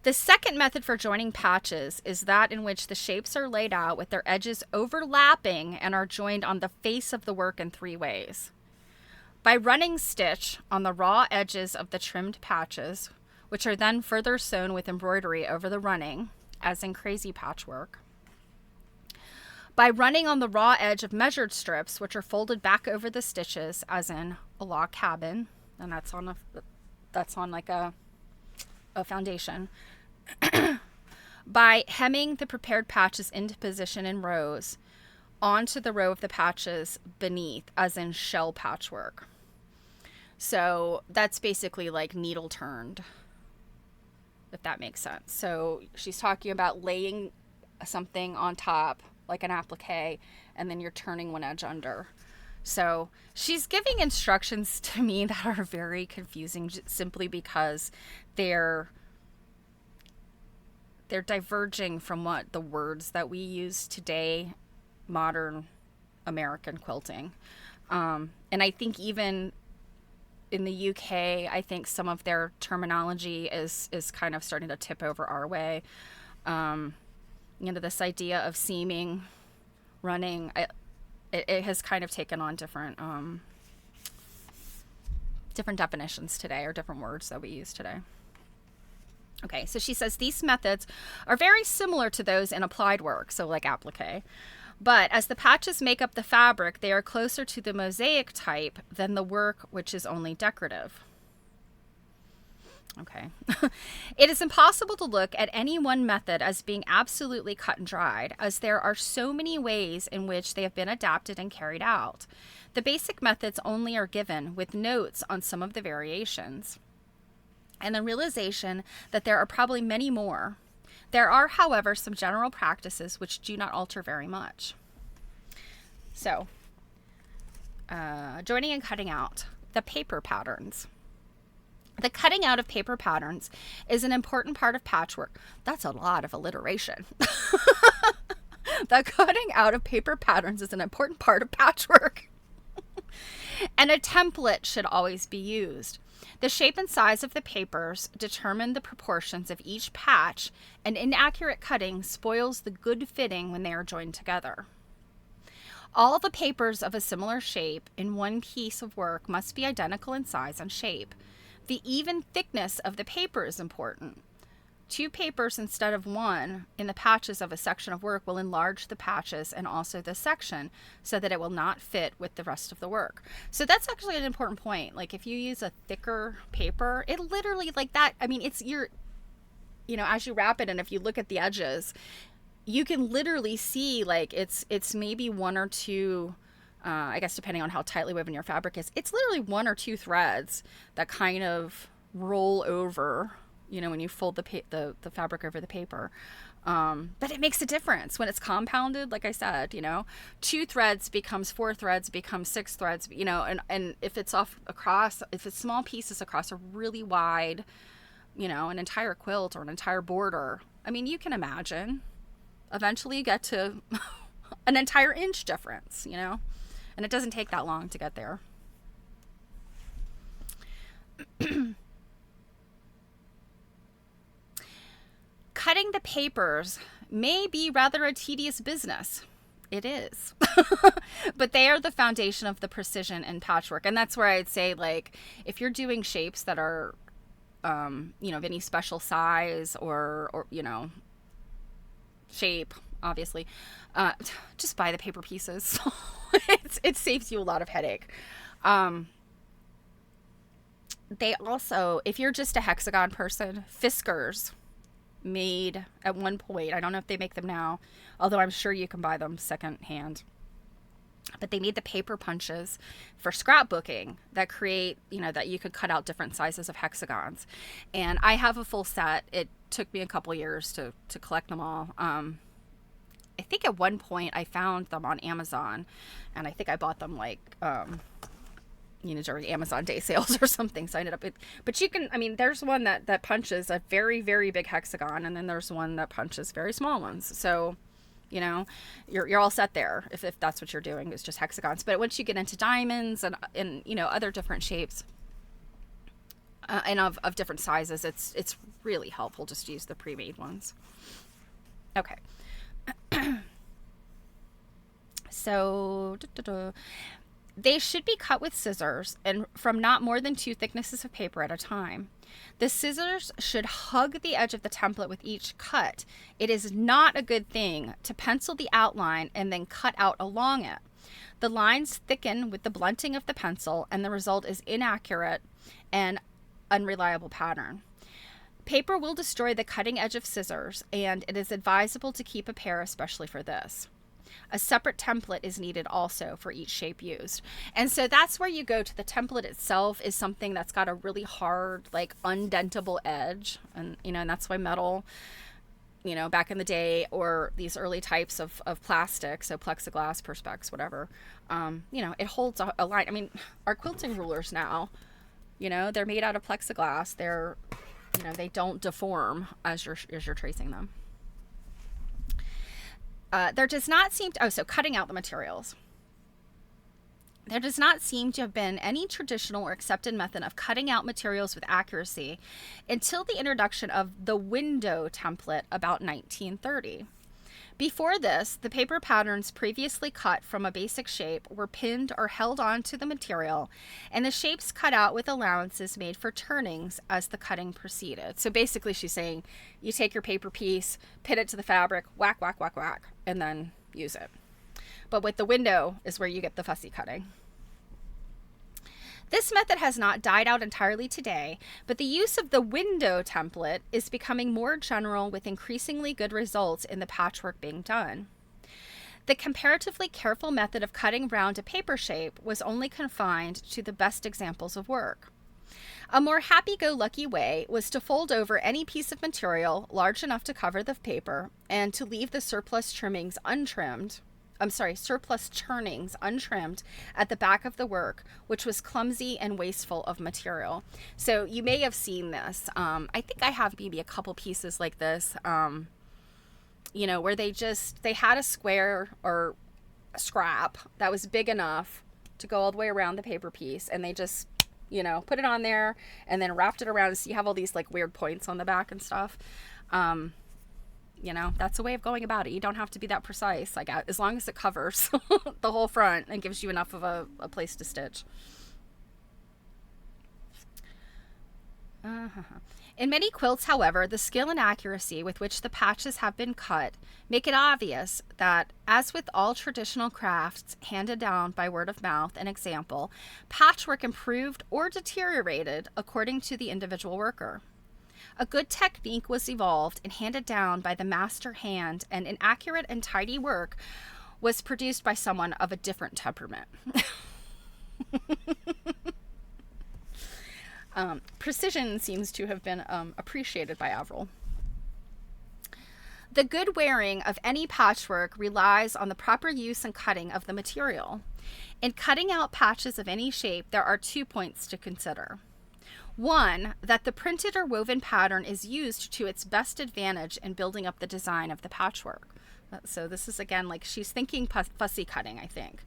The second method for joining patches is that in which the shapes are laid out with their edges overlapping and are joined on the face of the work in three ways. By running stitch on the raw edges of the trimmed patches, which are then further sewn with embroidery over the running, as in crazy patchwork. By running on the raw edge of measured strips, which are folded back over the stitches, as in a log cabin, and that's on like a foundation. By hemming the prepared patches into position in rows onto the row of the patches beneath, as in shell patchwork. So that's basically like needle turned, if that makes sense. So she's talking about laying something on top, like an applique, and then you're turning one edge under. So she's giving instructions to me that are very confusing simply because they're diverging from what the words that we use today, modern American quilting. And I think even in the UK, I think some of their terminology is kind of starting to tip over our way. This idea of seaming, running, it has kind of taken on different definitions today, or different words that we use today. Okay, so she says these methods are very similar to those in applied work, so like applique. But as the patches make up the fabric, they are closer to the mosaic type than the work which is only decorative. Okay. It is impossible to look at any one method as being absolutely cut and dried, as there are so many ways in which they have been adapted and carried out. The basic methods only are given, with notes on some of the variations, and the realization that there are probably many more. There are, however, some general practices which do not alter very much. So, joining and cutting out the paper patterns. The cutting out of paper patterns is an important part of patchwork. That's a lot of alliteration. The cutting out of paper patterns is an important part of patchwork. And a template should always be used. The shape and size of the papers determine the proportions of each patch, and inaccurate cutting spoils the good fitting when they are joined together. All the papers of a similar shape in one piece of work must be identical in size and shape. The even thickness of the paper is important. 2 papers instead of 1 in the patches of a section of work will enlarge the patches and also the section so that it will not fit with the rest of the work. So that's actually an important point. Like if you use a thicker paper, it literally like that. I mean, it's as you wrap it, and if you look at the edges, you can literally see like it's maybe 1 or 2, I guess depending on how tightly woven your fabric is, it's literally 1 or 2 threads that kind of roll over, when you fold the fabric over the paper. But it makes a difference when it's compounded. Like I said, 2 threads becomes 4 threads, becomes 6 threads, and if it's if it's small pieces across a really wide, an entire quilt or an entire border, I mean, you can imagine eventually you get to an entire inch difference, and it doesn't take that long to get there. Cutting the papers may be rather a tedious business. It is. But they are the foundation of the precision in patchwork. And that's where I'd say, like, if you're doing shapes that are, of any special size or shape, obviously, just buy the paper pieces. It saves you a lot of headache. They also, if you're just a hexagon person, Fiskars made at one point, I don't know if they make them now, although I'm sure you can buy them secondhand, but they made the paper punches for scrapbooking that create, that you could cut out different sizes of hexagons. And I have a full set. It took me a couple years to collect them all. I think at one point I found them on Amazon, and I think I bought them like during Amazon day sales or something. So I ended up with, but you can, there's one that punches a very, very big hexagon, and then there's one that punches very small ones. So, you're all set there if that's what you're doing, is just hexagons. But once you get into diamonds and other different shapes, and of different sizes, it's really helpful just to use the pre-made ones. Okay. So, they should be cut with scissors and from not more than 2 thicknesses of paper at a time. The scissors should hug the edge of the template with each cut. It is not a good thing to pencil the outline and then cut out along it. The lines thicken with the blunting of the pencil, and the result is inaccurate and unreliable pattern. Paper will destroy the cutting edge of scissors, and it is advisable to keep a pair especially for this. A separate template is needed also for each shape used. And so that's where you go to. The template itself is something that's got a really hard, like undentable edge. And, and that's why metal, back in the day, or these early types of plastic, so plexiglass, perspex, whatever, it holds a line. I mean, our quilting rulers now, they're made out of plexiglass. They're, they don't deform as you're tracing them. There does not seem to, so cutting out the materials. There does not seem to have been any traditional or accepted method of cutting out materials with accuracy until the introduction of the window template about 1930. Before this, the paper patterns previously cut from a basic shape were pinned or held onto the material, and the shapes cut out with allowances made for turnings as the cutting proceeded. So basically she's saying you take your paper piece, pin it to the fabric, whack, whack, whack, whack, and then use it. But with the window is where you get the fussy cutting. This method has not died out entirely today, but the use of the window template is becoming more general with increasingly good results in the patchwork being done. The comparatively careful method of cutting round a paper shape was only confined to the best examples of work. A more happy-go-lucky way was to fold over any piece of material large enough to cover the paper and to leave the surplus turnings untrimmed at the back of the work, which was clumsy and wasteful of material. So you may have seen this. I think I have maybe a couple pieces like this, where they had a square or a scrap that was big enough to go all the way around the paper piece, and they just, put it on there and then wrapped it around. So you have all these like weird points on the back and stuff. That's a way of going about it. You don't have to be that precise, like as long as it covers the whole front and gives you enough of a place to stitch. In many quilts, however, the skill and accuracy with which the patches have been cut make it obvious that, as with all traditional crafts handed down by word of mouth and example, patchwork improved or deteriorated according to the individual worker. A good technique was evolved and handed down by the master hand, and an accurate and tidy work was produced by someone of a different temperament. Precision seems to have been appreciated by Averil. The good wearing of any patchwork relies on the proper use and cutting of the material. In cutting out patches of any shape, there are 2 points to consider. One, that the printed or woven pattern is used to its best advantage in building up the design of the patchwork. So this is, again, like she's thinking fussy cutting, I think.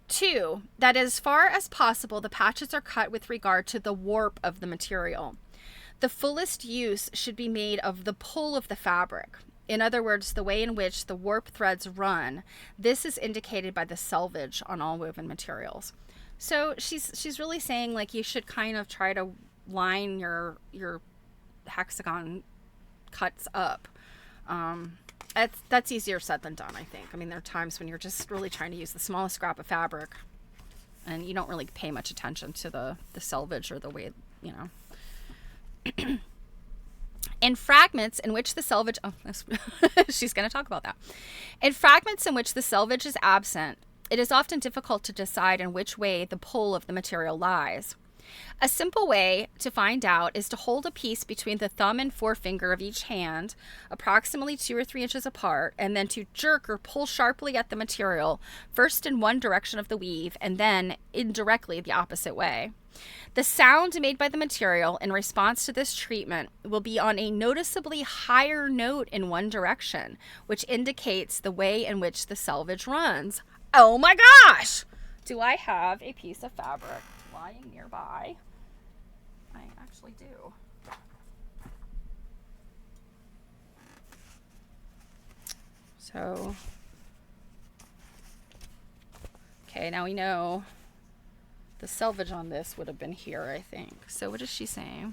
Two, that as far as possible, the patches are cut with regard to the warp of the material. The fullest use should be made of the pull of the fabric. In other words, the way in which the warp threads run. This is indicated by the selvage on all woven materials. So she's really saying, like, you should kind of try to line your hexagon cuts up. That's easier said than done, I think. I mean, there are times when you're just really trying to use the smallest scrap of fabric and you don't really pay much attention to the selvage or the way, In fragments in which the selvage, she's going to talk about that. In fragments in which the selvage is absent, it is often difficult to decide in which way the pull of the material lies. A simple way to find out is to hold a piece between the thumb and forefinger of each hand, approximately 2 or 3 inches apart, and then to jerk or pull sharply at the material, first in one direction of the weave and then indirectly the opposite way. The sound made by the material in response to this treatment will be on a noticeably higher note in one direction, which indicates the way in which the selvage runs. Oh my gosh! Do I have a piece of fabric lying nearby? I actually do. So, okay, now we know the selvage on this would have been here, I think. So what is she saying?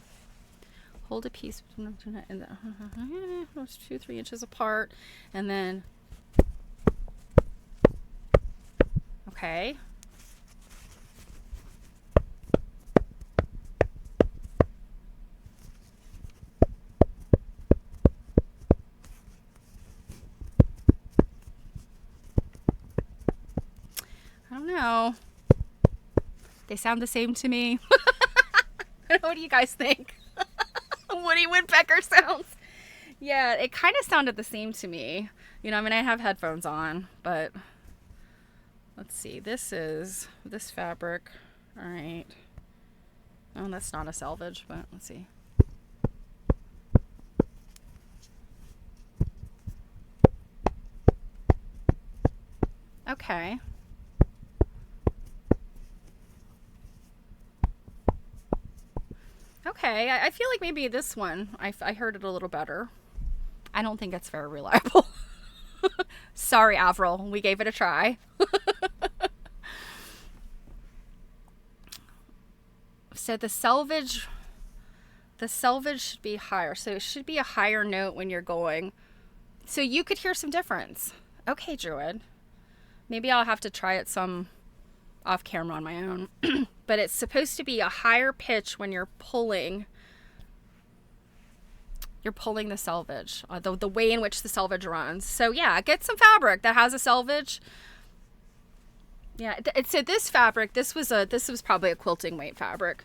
Hold a piece and 2-3 inches apart, and then okay. I don't know. They sound the same to me. What do you guys think? Woody Woodpecker sounds. Yeah, it kind of sounded the same to me. You know, I mean, I have headphones on, but let's see. This fabric. All right. Oh, that's not a selvage, but let's see. Okay. Okay, I feel like maybe this one, I heard it a little better. I don't think it's very reliable. Sorry, Averil. We gave it a try. So the selvage should be higher. So it should be a higher note when you're going. So you could hear some difference. Okay, Druid. Maybe I'll have to try it some off camera on my own. But it's supposed to be a higher pitch when you're pulling. You're pulling the selvage, the way in which the selvage runs. So yeah, get some fabric that has a selvage. Yeah, so this fabric, this was probably a quilting weight fabric.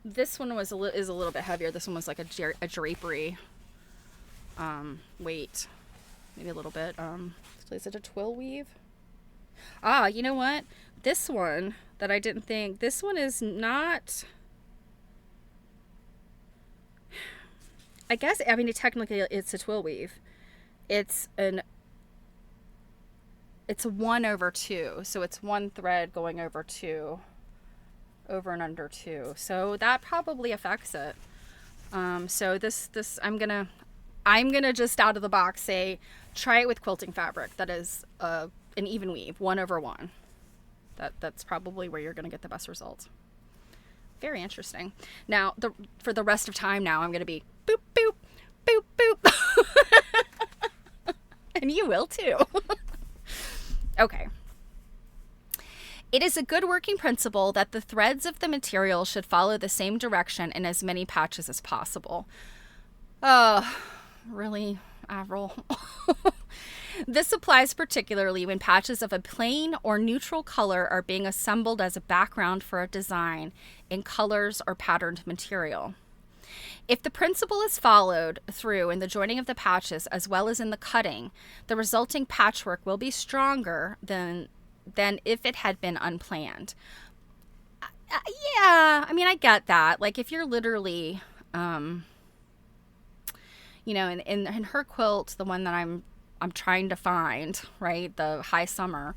This one is a little bit heavier. This one was like a drapery weight, maybe a little bit. Is it a twill weave? Ah, you know what? This one that I didn't think, this one is not. I guess, I mean, technically it's a twill weave. It's a 1/2. So it's one thread going over two, over and under two. So that probably affects it. So this, I'm gonna just out of the box say, try it with quilting fabric. That is an even weave, 1/1. That's probably where you're gonna get the best results. Very interesting. Now, for the rest of time now, I'm gonna be boop, boop, boop, boop. And you will too. Okay. It is a good working principle that the threads of the material should follow the same direction in as many patches as possible. Really, Averil? This applies particularly when patches of a plain or neutral color are being assembled as a background for a design in colors or patterned material. If the principle is followed through in the joining of the patches as well as in the cutting, the resulting patchwork will be stronger than if it had been unplanned. Yeah, I mean, I get that. Like, if you're literally, in her quilt, the one that I'm trying to find, right, the high summer,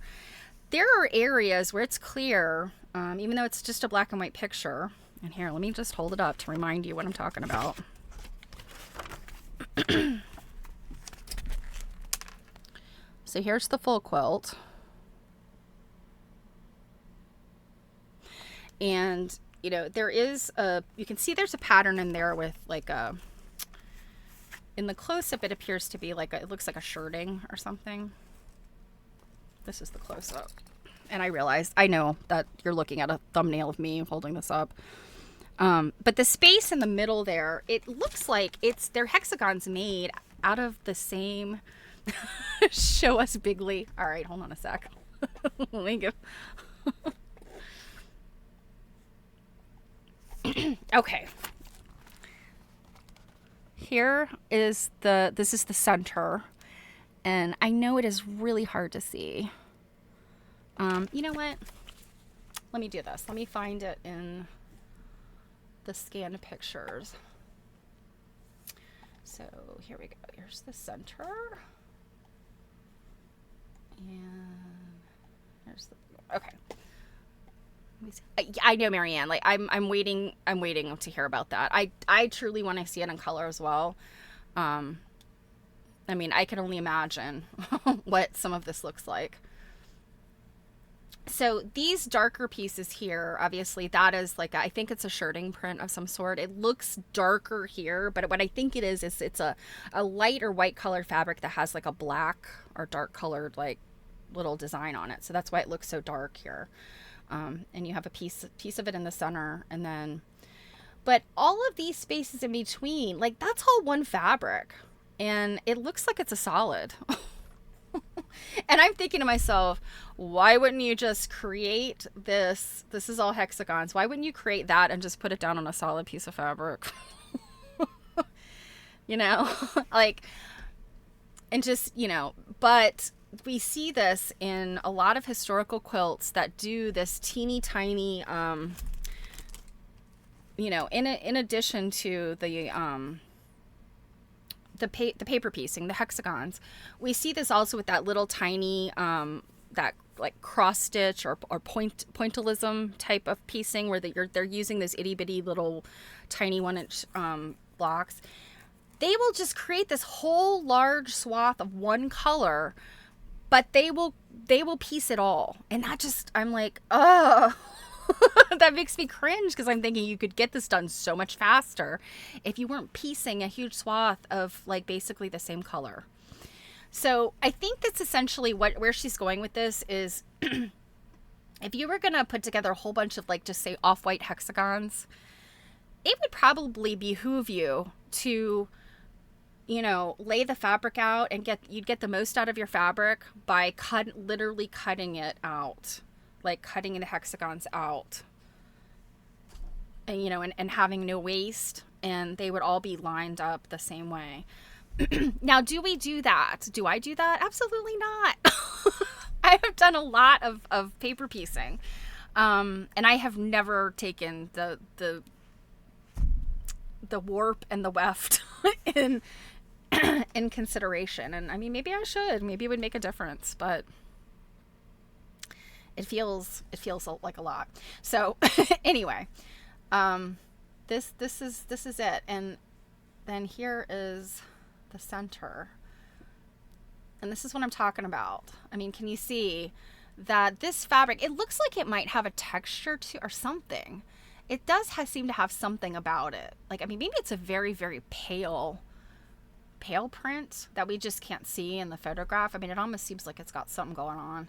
there are areas where it's clear, even though it's just a black and white picture. And here, let me just hold it up to remind you what I'm talking about. So here's the full quilt. And, there is you can see there's a pattern in there with like in the close-up, it appears to be it looks like a shirting or something. This is the close-up. And I know that you're looking at a thumbnail of me holding this up. But the space in the middle there, it looks like they're hexagons made out of the same. Show us bigly. All right, hold on a sec. Let me go. Okay. This is the center, and I know it is really hard to see. You know what? Let me do this. Let me find it in the scanned pictures. So here we go. Here's the center. And here's the, okay. I know, Marianne, like I'm waiting to hear about that. I truly want to see it in color as well. I mean, I can only imagine what some of this looks like. So these darker pieces here, obviously that is I think it's a shirting print of some sort. It looks darker here, but what I think it is it's a light or white colored fabric that has a black or dark colored little design on it. So that's why it looks so dark here. And you have a piece of it in the center, and then, but all of these spaces in between, that's all one fabric, and it looks like it's a solid. And I'm thinking to myself, why wouldn't you just create this? This is all hexagons. Why wouldn't you create that and just put it down on a solid piece of fabric? you know, like, and just, but we see this in a lot of historical quilts that do this teeny tiny, in addition to the paper piecing, the hexagons, we see this also with that little tiny, that like cross stitch or pointillism type of piecing where they're using those itty bitty little tiny 1 inch blocks. They will just create this whole large swath of one color, but they will piece it all. And I'm like, oh, that makes me cringe, because I'm thinking you could get this done so much faster if you weren't piecing a huge swath of like basically the same color. So I think that's essentially where she's going with this is if you were going to put together a whole bunch of like, just say off-white hexagons, it would probably behoove you to, lay the fabric out and you'd get the most out of your fabric by literally cutting it out, like cutting the hexagons out, and, and having no waste, and they would all be lined up the same way. Now, do we do that? Do I do that? Absolutely not. I have done a lot of paper piecing, and I have never taken the warp and the weft in consideration. And I mean, maybe I should. Maybe it would make a difference, but it feels like a lot. So anyway, this is it. And then here is the center. And this is what I'm talking about. I mean, can you see that this fabric, it looks like it might have a texture to or something. It does seem to have something about it. Like, I mean, maybe it's a very, very pale print that we just can't see in the photograph. I mean, it almost seems like it's got something going on.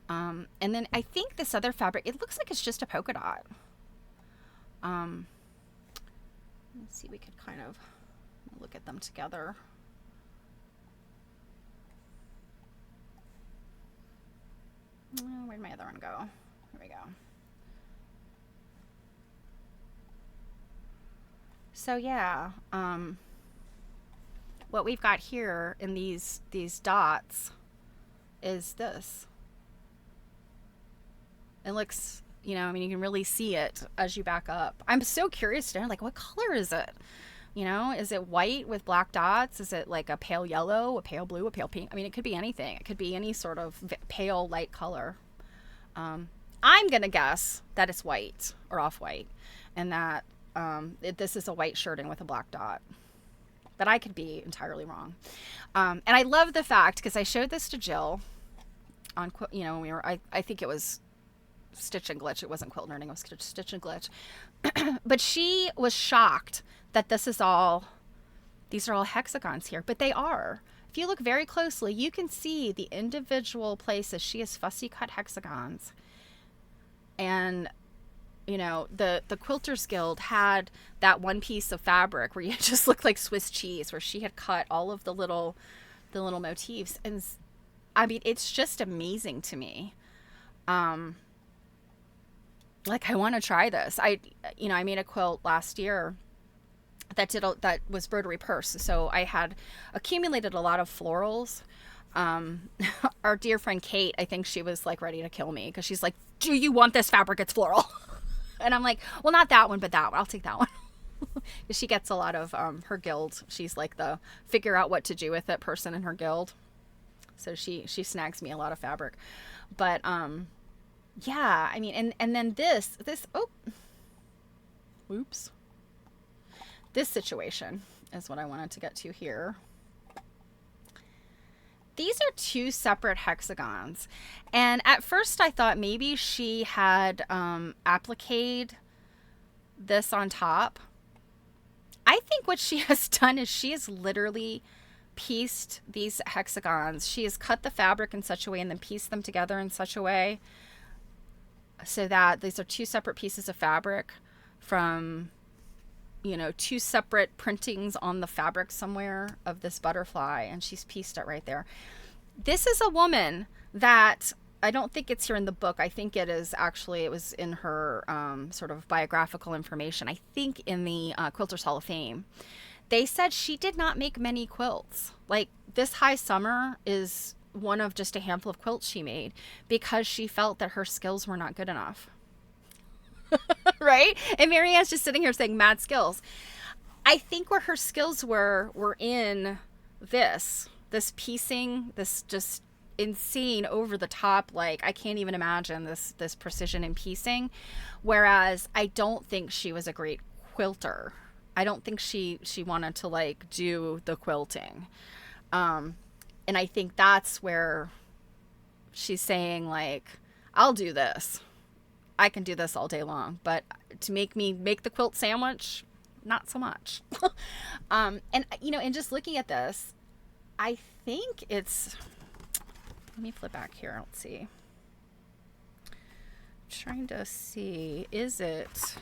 And then I think this other fabric, it looks like it's just a polka dot. Let's see, we could kind of look at them together. Oh, where'd my other one go? Here we go. So yeah, what we've got here in these dots is this. It looks, I mean, you can really see it as you back up. I'm so curious to know, like, what color is it? Is it white with black dots? Is it like a pale yellow, a pale blue, a pale pink? I mean, it could be anything. It could be any sort of pale light color. I'm going to guess that it's white or off-white, and that this is a white shirting with a black dot. But I could be entirely wrong. And I love the fact, because I showed this to Jill on, when we were, I think it was Stitch and Glitch. It wasn't Quilt Nerding, it was Stitch and Glitch. But she was shocked that these are all hexagons here, but they are. If you look very closely, you can see the individual places she has fussy cut hexagons. And, the Quilters Guild had that one piece of fabric where you just look like Swiss cheese, where she had cut all of the little motifs. And I mean, it's just amazing to me. Like, I want to try this. I made a quilt last year that was broderie purse. So I had accumulated a lot of florals. Our dear friend Kate, I think she was like ready to kill me, because she's like, do you want this fabric? It's floral. And I'm like, well, not that one, but that one. I'll take that one. Because she gets a lot of her guild. She's like the figure out what to do with it person in her guild. So she snags me a lot of fabric. But yeah, I mean, and then this oops. This situation is what I wanted to get to here. These are two separate hexagons. And at first I thought maybe she had appliqued this on top. I think what she has done is she has literally pieced these hexagons. She has cut the fabric in such a way and then pieced them together in such a way so that these are two separate pieces of fabric from, two separate printings on the fabric somewhere of this butterfly, and she's pieced it right there. This is a woman that I don't think it's here in the book. I think it was in her sort of biographical information. I think in the Quilters Hall of Fame. they said she did not make many quilts. Like, this high summer is one of just a handful of quilts she made because she felt that her skills were not good enough. Right? And Marianne's just sitting here saying mad skills. I think where her skills were in this piecing, this just insane over the top, like, I can't even imagine this precision in piecing. Whereas I don't think she was a great quilter. I don't think she wanted to like do the quilting. And I think that's where she's saying, like, I'll do this. I can do this all day long, but to make the quilt sandwich, not so much. And and just looking at this, I think it's, let me flip back here. Let's see. I'm trying to see, is it,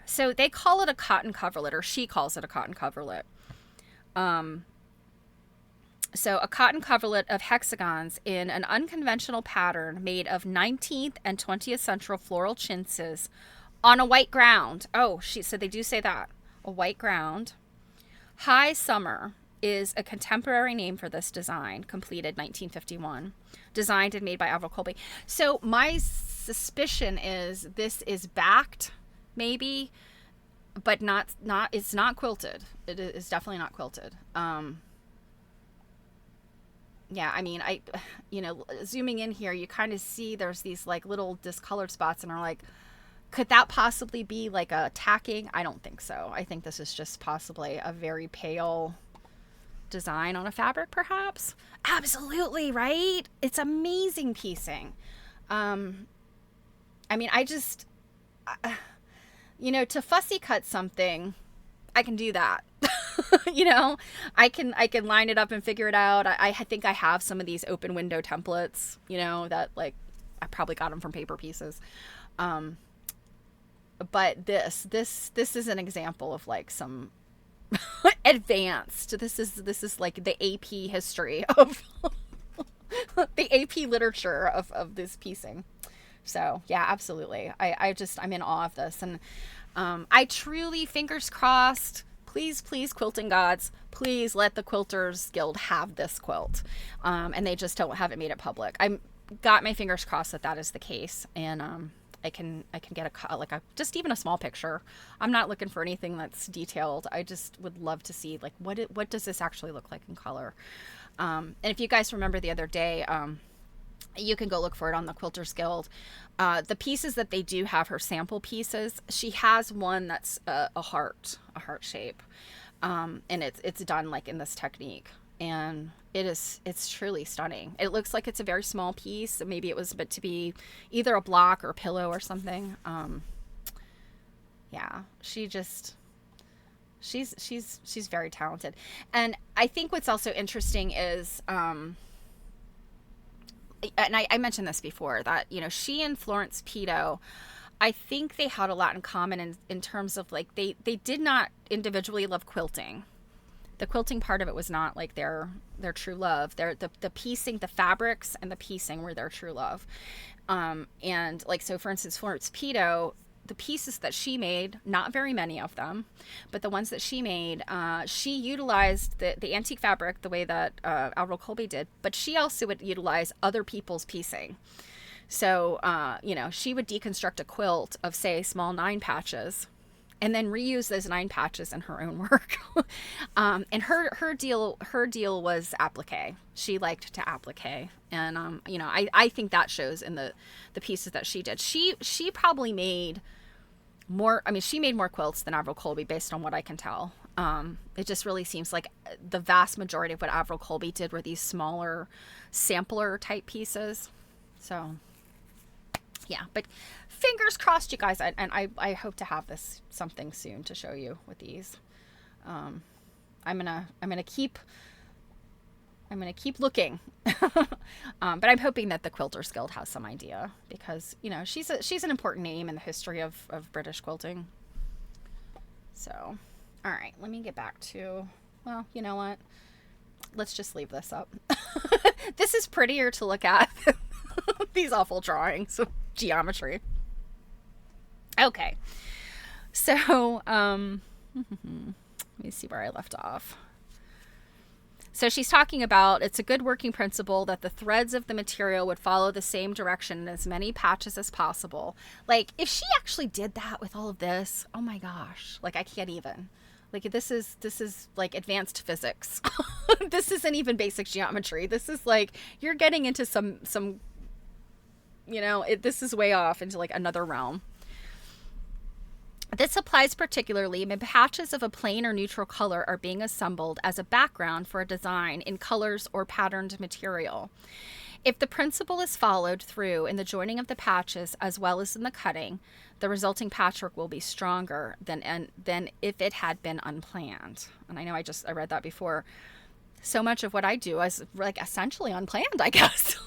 so they call it a cotton coverlet, or she calls it a cotton coverlet. So a cotton coverlet of hexagons in an unconventional pattern made of 19th and 20th century floral chintzes on a white ground. Oh, so they do say that. A white ground. High Summer is a contemporary name for this design, completed 1951. Designed and made by Averil Colby. So my suspicion is this is backed, maybe, but not it's not quilted. It is definitely not quilted. Yeah, I mean, zooming in here, you kind of see there's these like little discolored spots, and are like, could that possibly be like a tacking? I don't think so. I think this is just possibly a very pale design on a fabric, perhaps. Absolutely, right? It's amazing piecing. I mean, to fussy cut something, I can do that. I can line it up and figure it out. I think I have some of these open window templates, that like I probably got them from Paper Pieces. But this is an example of like some advanced. This is like the AP history of the AP literature of this piecing. So yeah, absolutely. I'm in awe of this, and I truly, fingers crossed, please, quilting gods, please let the Quilters Guild have this quilt, and they just haven't made it public. I'm got my fingers crossed that is the case, and I can get just even a small picture. I'm not looking for anything that's detailed. I just would love to see like what does this actually look like in color. And if you guys remember the other day, you can go look for it on the Quilters Guild. The pieces that they do have, her sample pieces, she has one that's a heart shape, and it's done like in this technique, and it's truly stunning. It looks like it's a very small piece. Maybe it was meant to be either a block or a pillow or something. Yeah, she's very talented. And I think what's also interesting is, and I mentioned this before, that, she and Florence Pito, I think they had a lot in common in terms of like, they did not individually love quilting. The quilting part of it was not like their true love. The piecing, the fabrics and the piecing were their true love. And like, so for instance, Florence Pito, the pieces that she made, not very many of them, but the ones that she made, she utilized the antique fabric the way that Averil Colby did, but she also would utilize other people's piecing. So, she would deconstruct a quilt of, say, small 9 patches, and then reuse those 9 patches in her own work. And her deal was applique. She liked to applique. And, I think that shows in the pieces that she did. She probably made more, she made more quilts than Averil Colby based on what I can tell. It just really seems like the vast majority of what Averil Colby did were these smaller sampler type pieces. So yeah, but fingers crossed, you guys, and I hope to have this something soon to show you with these. I'm gonna keep looking, but I'm hoping that the Quilters Guild has some idea, because she's an important name in the history of British quilting. So, all right, let me get back to, well, you know what? Let's just leave this up. This is prettier to look at than these awful drawings of geometry. Okay, So, let me see where I left off. So she's talking about it's a good working principle that the threads of the material would follow the same direction in as many patches as possible. Like, if she actually did that with all of this, oh my gosh, like I can't even. Like this is like advanced physics. This isn't even basic geometry. This is like you're getting into some this is way off into like another realm. This applies particularly when patches of a plain or neutral color are being assembled as a background for a design in colors or patterned material. If the principle is followed through in the joining of the patches as well as in the cutting, the resulting patchwork will be stronger than if it had been unplanned. And I know I read that before. So much of what I do is like essentially unplanned, I guess.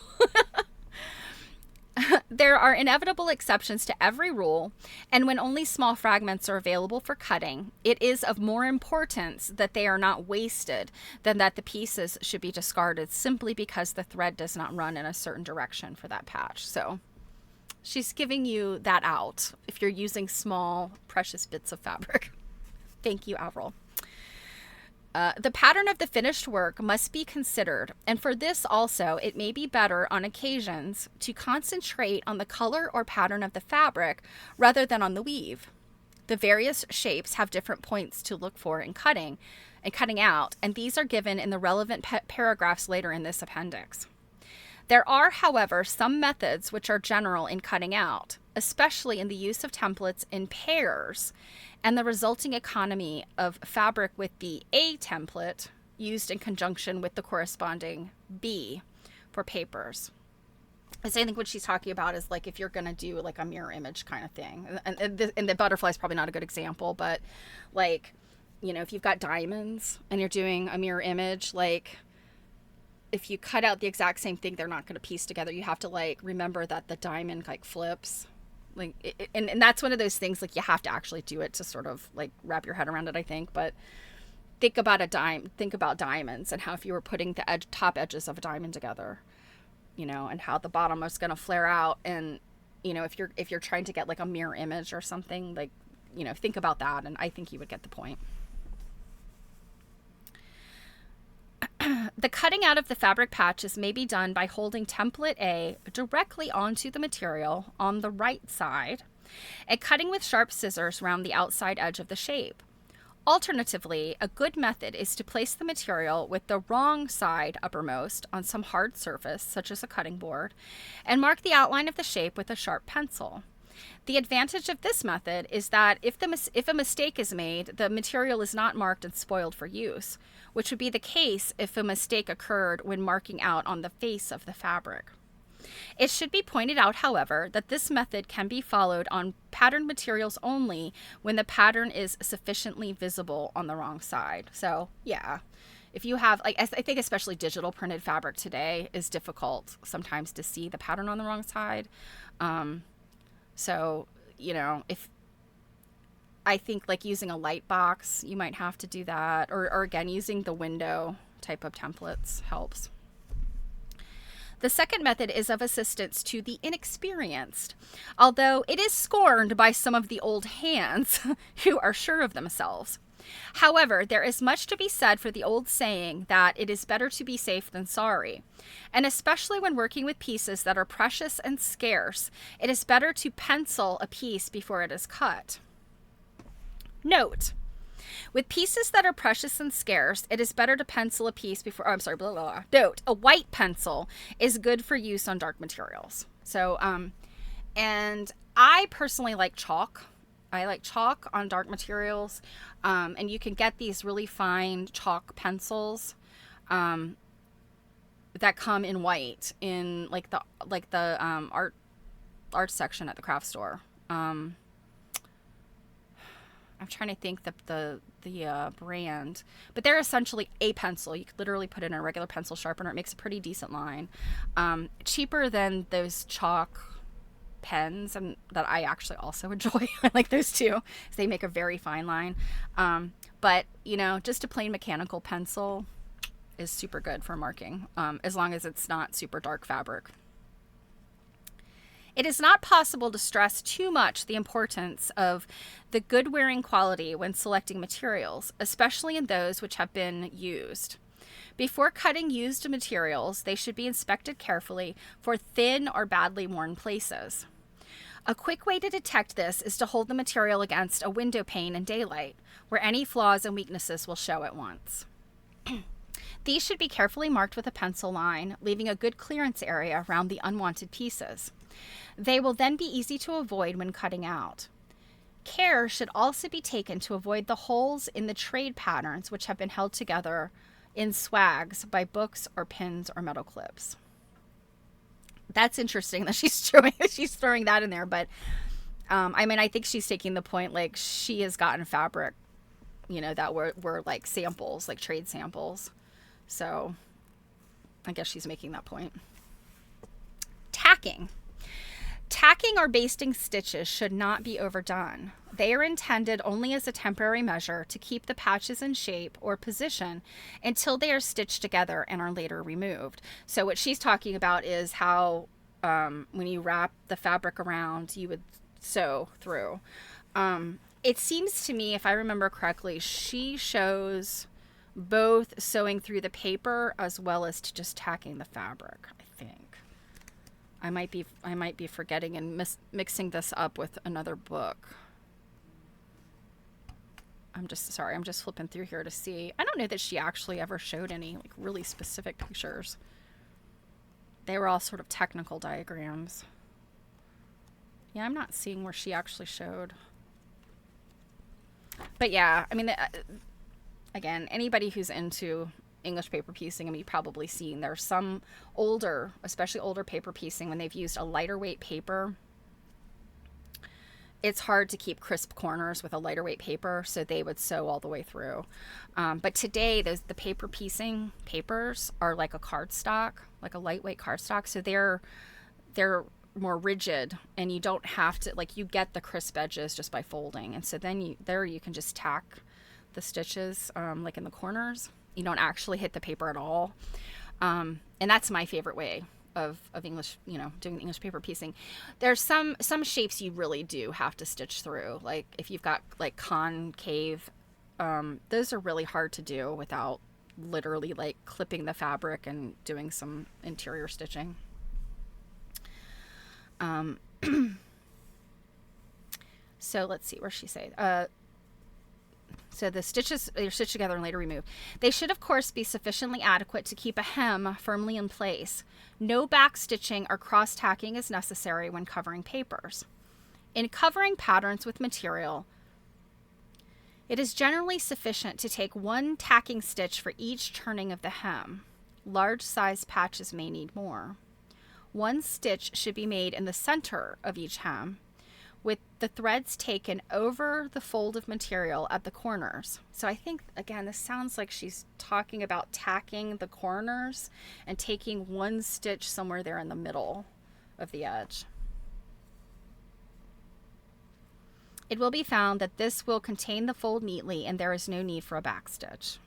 There are inevitable exceptions to every rule, and when only small fragments are available for cutting, it is of more importance that they are not wasted than that the pieces should be discarded simply because the thread does not run in a certain direction for that patch. So she's giving you that out if you're using small, precious bits of fabric. Thank you, Averil. The pattern of the finished work must be considered, and for this also it may be better on occasions to concentrate on the color or pattern of the fabric rather than on the weave. The various shapes have different points to look for in cutting out, and these are given in the relevant paragraphs later in this appendix. There are, however, some methods which are general in cutting out, especially in the use of templates in pairs and the resulting economy of fabric with the A template used in conjunction with the corresponding B for papers. I think what she's talking about is like if you're going to do like a mirror image kind of thing. And the butterfly is probably not a good example, but like, if you've got diamonds and you're doing a mirror image, like if you cut out the exact same thing, they're not going to piece together. You have to like remember that the diamond like flips. Like, and that's one of those things, like you have to actually do it to sort of like wrap your head around it, I think. But think about diamonds and how if you were putting the top edges of a diamond together, and how the bottom is going to flare out. And, if you're trying to get like a mirror image or something, like, think about that. And I think you would get the point. The cutting out of the fabric patches may be done by holding template A directly onto the material on the right side and cutting with sharp scissors around the outside edge of the shape. Alternatively, a good method is to place the material with the wrong side uppermost on some hard surface, such as a cutting board, and mark the outline of the shape with a sharp pencil. The advantage of this method is that if a mistake is made, the material is not marked and spoiled for use, which would be the case if a mistake occurred when marking out on the face of the fabric. It should be pointed out, however, that this method can be followed on patterned materials only when the pattern is sufficiently visible on the wrong side. So, yeah. If you have, like, I think especially digital printed fabric today is difficult sometimes to see the pattern on the wrong side. So, if I think like using a light box, you might have to do that. Or again, using the window type of templates helps. The second method is of assistance to the inexperienced, although it is scorned by some of the old hands who are sure of themselves. However, there is much to be said for the old saying that it is better to be safe than sorry. And especially when working with pieces that are precious and scarce, it is better to pencil a piece before it is cut. Note, with pieces that are precious and scarce, it is better to pencil a piece before, Note, a white pencil is good for use on dark materials. So, and I personally like chalk. I like chalk on dark materials, and you can get these really fine chalk pencils that come in white in like the art section at the craft store. I'm trying to think the brand, but they're essentially a pencil. You could literally put it in a regular pencil sharpener. It makes a pretty decent line, cheaper than those chalk pens, and that I actually also enjoy. I like those too. They make a very fine line. But just a plain mechanical pencil is super good for marking, as long as it's not super dark fabric. It is not possible to stress too much the importance of the good wearing quality when selecting materials, especially in those which have been used. Before cutting used materials, they should be inspected carefully for thin or badly worn places. A quick way to detect this is to hold the material against a window pane in daylight, where any flaws and weaknesses will show at once. These should be carefully marked with a pencil line, leaving a good clearance area around the unwanted pieces. They will then be easy to avoid when cutting out. Care should also be taken to avoid the holes in the trade patterns which have been held together in swags by books or pins or metal clips. That's interesting that she's throwing that in there, but I mean, I think she's taking the point, like, she has gotten fabric, you know, that were like samples, like trade samples. So I guess she's making that point. Tacking. Tacking or basting stitches should not be overdone. They are intended only as a temporary measure to keep the patches in shape or position until they are stitched together and are later removed. So what she's talking about is how when you wrap the fabric around, you would sew through. It seems to me, if I remember correctly, she shows both sewing through the paper as well as to just tacking the fabric, I think. I might be forgetting and mixing this up with another book. I'm just flipping through here to see. I don't know that she actually ever showed any like really specific pictures. They were all sort of technical diagrams. Yeah, I'm not seeing where she actually showed. But yeah, I mean, again, anybody who's into English paper piecing, I mean, you've probably seen there's some older, especially older paper piecing, when they've used a lighter weight paper. It's hard to keep crisp corners with a lighter weight paper, so they would sew all the way through. But today, the paper piecing papers are like a cardstock, like a lightweight cardstock, so they're more rigid, and you don't have to, like, you get the crisp edges just by folding, and so then you can just tack the stitches like in the corners. You don't actually hit the paper at all, and that's my favorite way of English, you know, doing the English paper piecing. There's some shapes you really do have to stitch through, like if you've got like concave, those are really hard to do without literally like clipping the fabric and doing some interior stitching. So let's see, where she say, so the stitches are stitched together and later removed. They should, of course, be sufficiently adequate to keep a hem firmly in place. No back stitching or cross tacking is necessary when covering papers. In covering patterns with material, it is generally sufficient to take one tacking stitch for each turning of the hem. Large size patches may need more. One stitch should be made in the center of each hem, with the threads taken over the fold of material at the corners. So I think, again, this sounds like she's talking about tacking the corners and taking one stitch somewhere there in the middle of the edge. It will be found that this will contain the fold neatly and there is no need for a back stitch.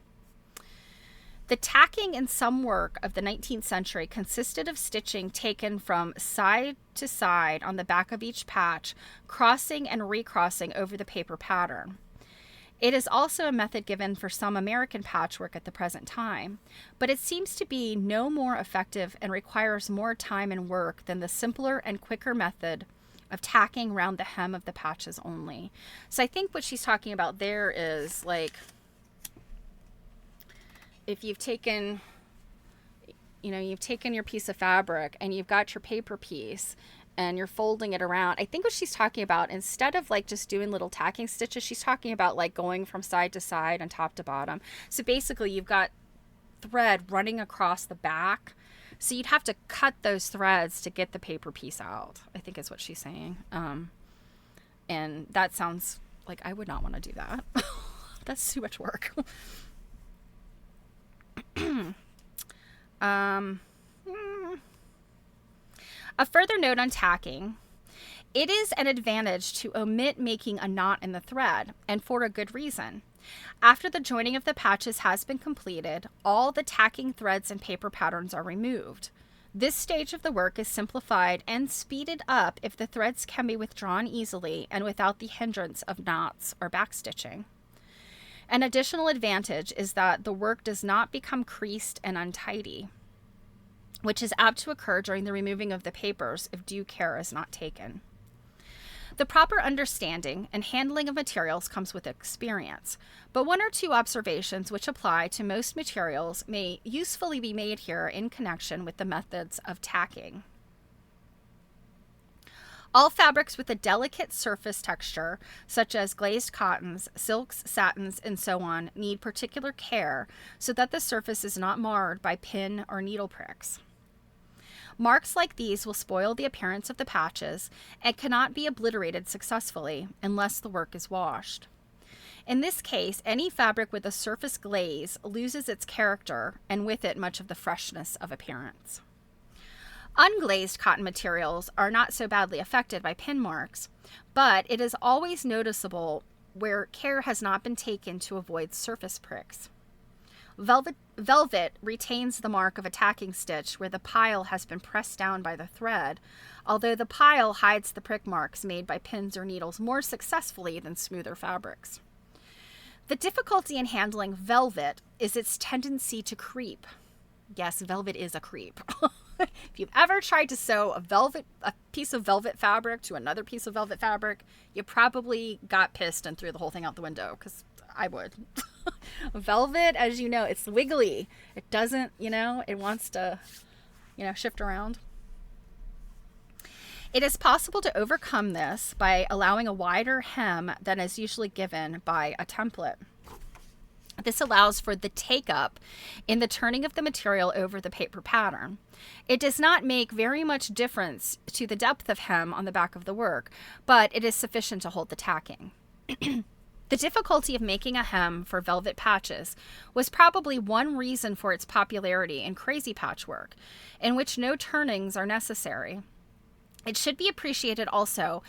The tacking in some work of the 19th century consisted of stitching taken from side to side on the back of each patch, crossing and recrossing over the paper pattern. It is also a method given for some American patchwork at the present time, but it seems to be no more effective and requires more time and work than the simpler and quicker method of tacking round the hem of the patches only. So I think what she's talking about there is like, if you've taken, you've taken your piece of fabric and you've got your paper piece and you're folding it around. I think what she's talking about, instead of like just doing little tacking stitches, she's talking about like going from side to side and top to bottom. So basically you've got thread running across the back. So you'd have to cut those threads to get the paper piece out, I think is what she's saying. And that sounds like I would not want to do that. That's too much work. A further note on tacking. It is an advantage to omit making a knot in the thread, and for a good reason. After the joining of the patches has been completed, all the tacking threads and paper patterns are removed. This stage of the work is simplified and speeded up if the threads can be withdrawn easily and without the hindrance of knots or backstitching. An additional advantage is that the work does not become creased and untidy, which is apt to occur during the removing of the papers if due care is not taken. The proper understanding and handling of materials comes with experience, but one or two observations which apply to most materials may usefully be made here in connection with the methods of tacking. All fabrics with a delicate surface texture, such as glazed cottons, silks, satins, and so on, need particular care so that the surface is not marred by pin or needle pricks. Marks like these will spoil the appearance of the patches and cannot be obliterated successfully unless the work is washed. In this case, any fabric with a surface glaze loses its character and with it much of the freshness of appearance. Unglazed cotton materials are not so badly affected by pin marks, but it is always noticeable where care has not been taken to avoid surface pricks. Velvet retains the mark of a tacking stitch where the pile has been pressed down by the thread, although the pile hides the prick marks made by pins or needles more successfully than smoother fabrics. The difficulty in handling velvet is its tendency to creep. Yes, velvet is a creep. If you've ever tried to sew a piece of velvet fabric to another piece of velvet fabric, you probably got pissed and threw the whole thing out the window, because I would. Velvet, as you know, it's wiggly. It doesn't, it wants to, shift around. It is possible to overcome this by allowing a wider hem than is usually given by a template. This allows for the take-up in the turning of the material over the paper pattern. It does not make very much difference to the depth of hem on the back of the work, but it is sufficient to hold the tacking. The difficulty of making a hem for velvet patches was probably one reason for its popularity in crazy patchwork, in which no turnings are necessary. It should be appreciated also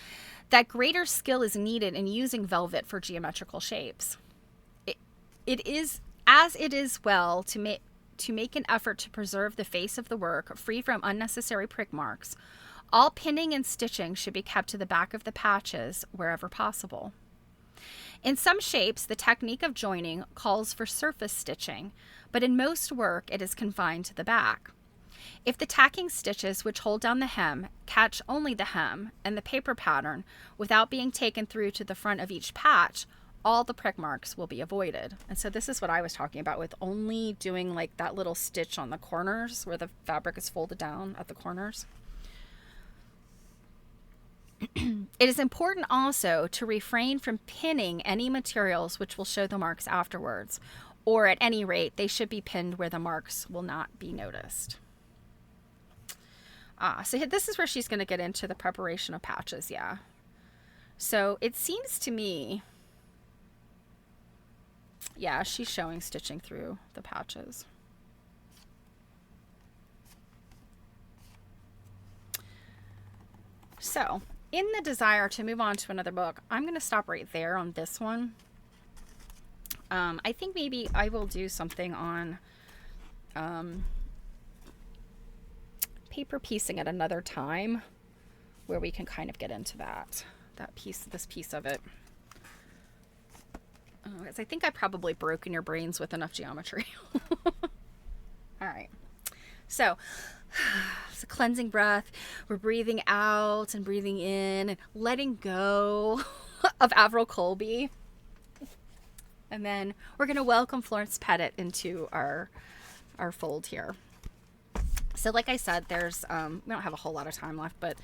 that greater skill is needed in using velvet for geometrical shapes. It is well to make an effort to preserve the face of the work free from unnecessary prick marks. All pinning and stitching should be kept to the back of the patches wherever possible. In some shapes, the technique of joining calls for surface stitching, but in most work it is confined to the back. If the tacking stitches which hold down the hem catch only the hem and the paper pattern without being taken through to the front of each patch, all the prick marks will be avoided. And so this is what I was talking about with only doing like that little stitch on the corners where the fabric is folded down at the corners. It is important also to refrain from pinning any materials which will show the marks afterwards, or at any rate, they should be pinned where the marks will not be noticed. So this is where she's going to get into the preparation of patches, yeah. So it seems to me, yeah, she's showing stitching through the patches. So, in the desire to move on to another book, I'm going to stop right there on this one. I think maybe I will do something on paper piecing at another time where we can kind of get into this piece of it. Because I think I've probably broken your brains with enough geometry. All right. So, it's a cleansing breath. We're breathing out and breathing in and letting go of Averil Colby. And then we're going to welcome Florence Pettit into our fold here. So like I said, there's, we don't have a whole lot of time left, but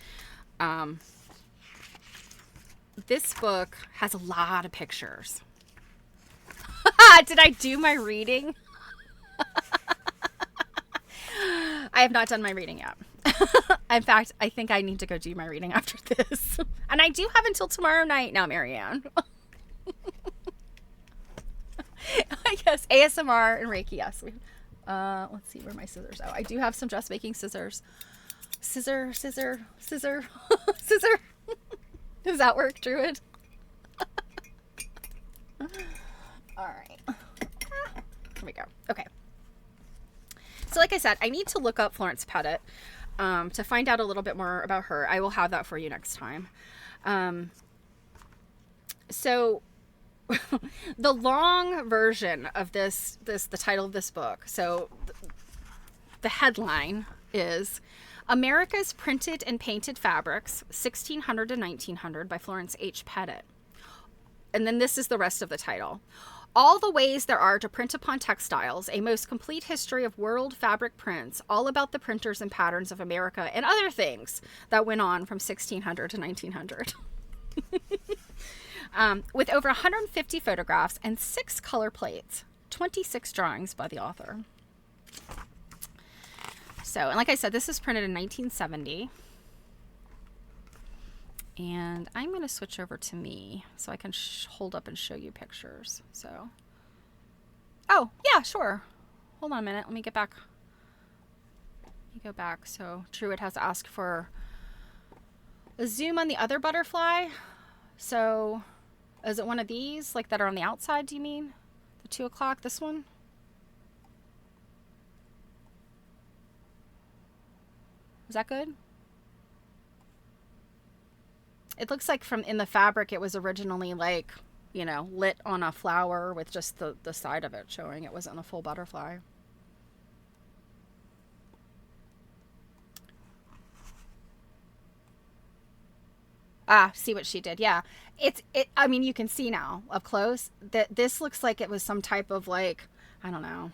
this book has a lot of pictures. Did I do my reading? I have not done my reading yet. In fact, I think I need to go do my reading after this. And I do have until tomorrow night now, Marianne. Yes, ASMR and Reiki, yes. Let's see where my scissors are. I do have some dressmaking scissors. Scissor. Scissor. Does that work, Druid? All right. Here we go. Okay. So like I said, I need to look up Florence Pettit to find out a little bit more about her. I will have that for you next time. So the long version of the title of this book. So the headline is America's Printed and Painted Fabrics, 1600 to 1900 by Florence H. Pettit. And then this is the rest of the title. All the ways there are to print upon textiles, a most complete history of world fabric prints, all about the printers and patterns of America and other things that went on from 1600 to 1900. With over 150 photographs and 6 color plates, 26 drawings by the author. So, and like I said, this is printed in 1970. And I'm going to switch over to me so I can hold up and show you pictures. So, oh, yeah, sure. Hold on a minute. Let me get back. Let me go back. So, Druid has asked for a zoom on the other butterfly. So, is it one of these, like that are on the outside, do you mean? The 2 o'clock, this one? Is that good? It looks like from in the fabric, it was originally like, you know, lit on a flower with just the side of it showing. It wasn't a full butterfly. Ah, see what she did. Yeah. I mean, you can see now up close that this looks like it was some type of like, I don't know,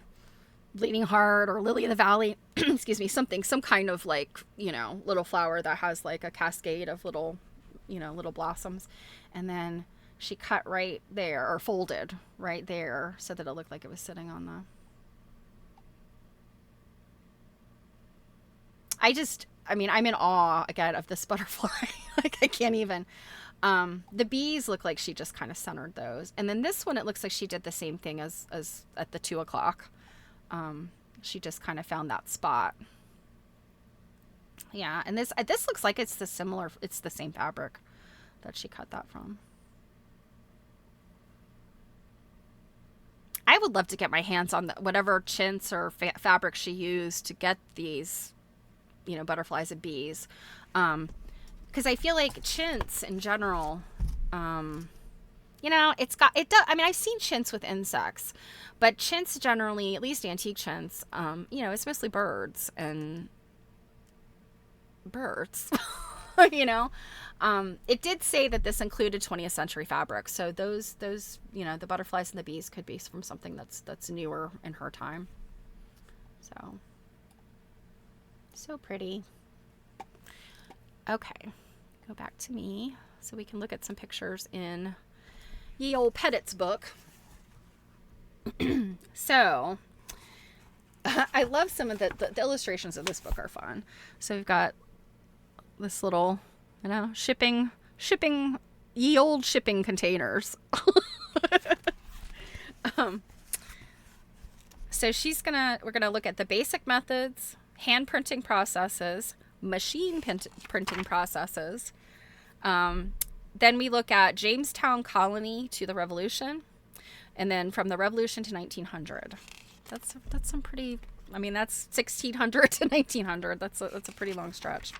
Bleeding Heart or Lily of the Valley, excuse me, some kind of like, you know, little flower that has like a cascade of little, you know, little blossoms. And then she cut right there, or folded right there so that it looked like it was sitting on the... I mean, I'm in awe again of this butterfly. Like I can't even. The bees look like she just kind of centered those. And then this one, it looks like she did the same thing as at the 2 o'clock. She just kind of found that spot. Yeah, and this looks like it's the same fabric that she cut that from. I would love to get my hands on whatever chintz or fabric she used to get these, you know, butterflies and bees. Because I feel like chintz in general, you know, I mean, I've seen chintz with insects, but chintz generally, at least antique chintz, you know, it's mostly birds, you know. It did say that this included 20th century fabric. So those, you know, the butterflies and the bees could be from something that's newer in her time. So pretty. Okay. Go back to me so we can look at some pictures in ye old Pettit's book. So I love some of the illustrations of this book are fun. So we've got this little, you know, shipping ye old shipping containers. So we're gonna look at the basic methods, hand printing processes, machine printing processes. Then we look at Jamestown Colony to the Revolution, and then from the Revolution to 1900. That's some pretty. I mean, that's 1600 to 1900. That's a pretty long stretch.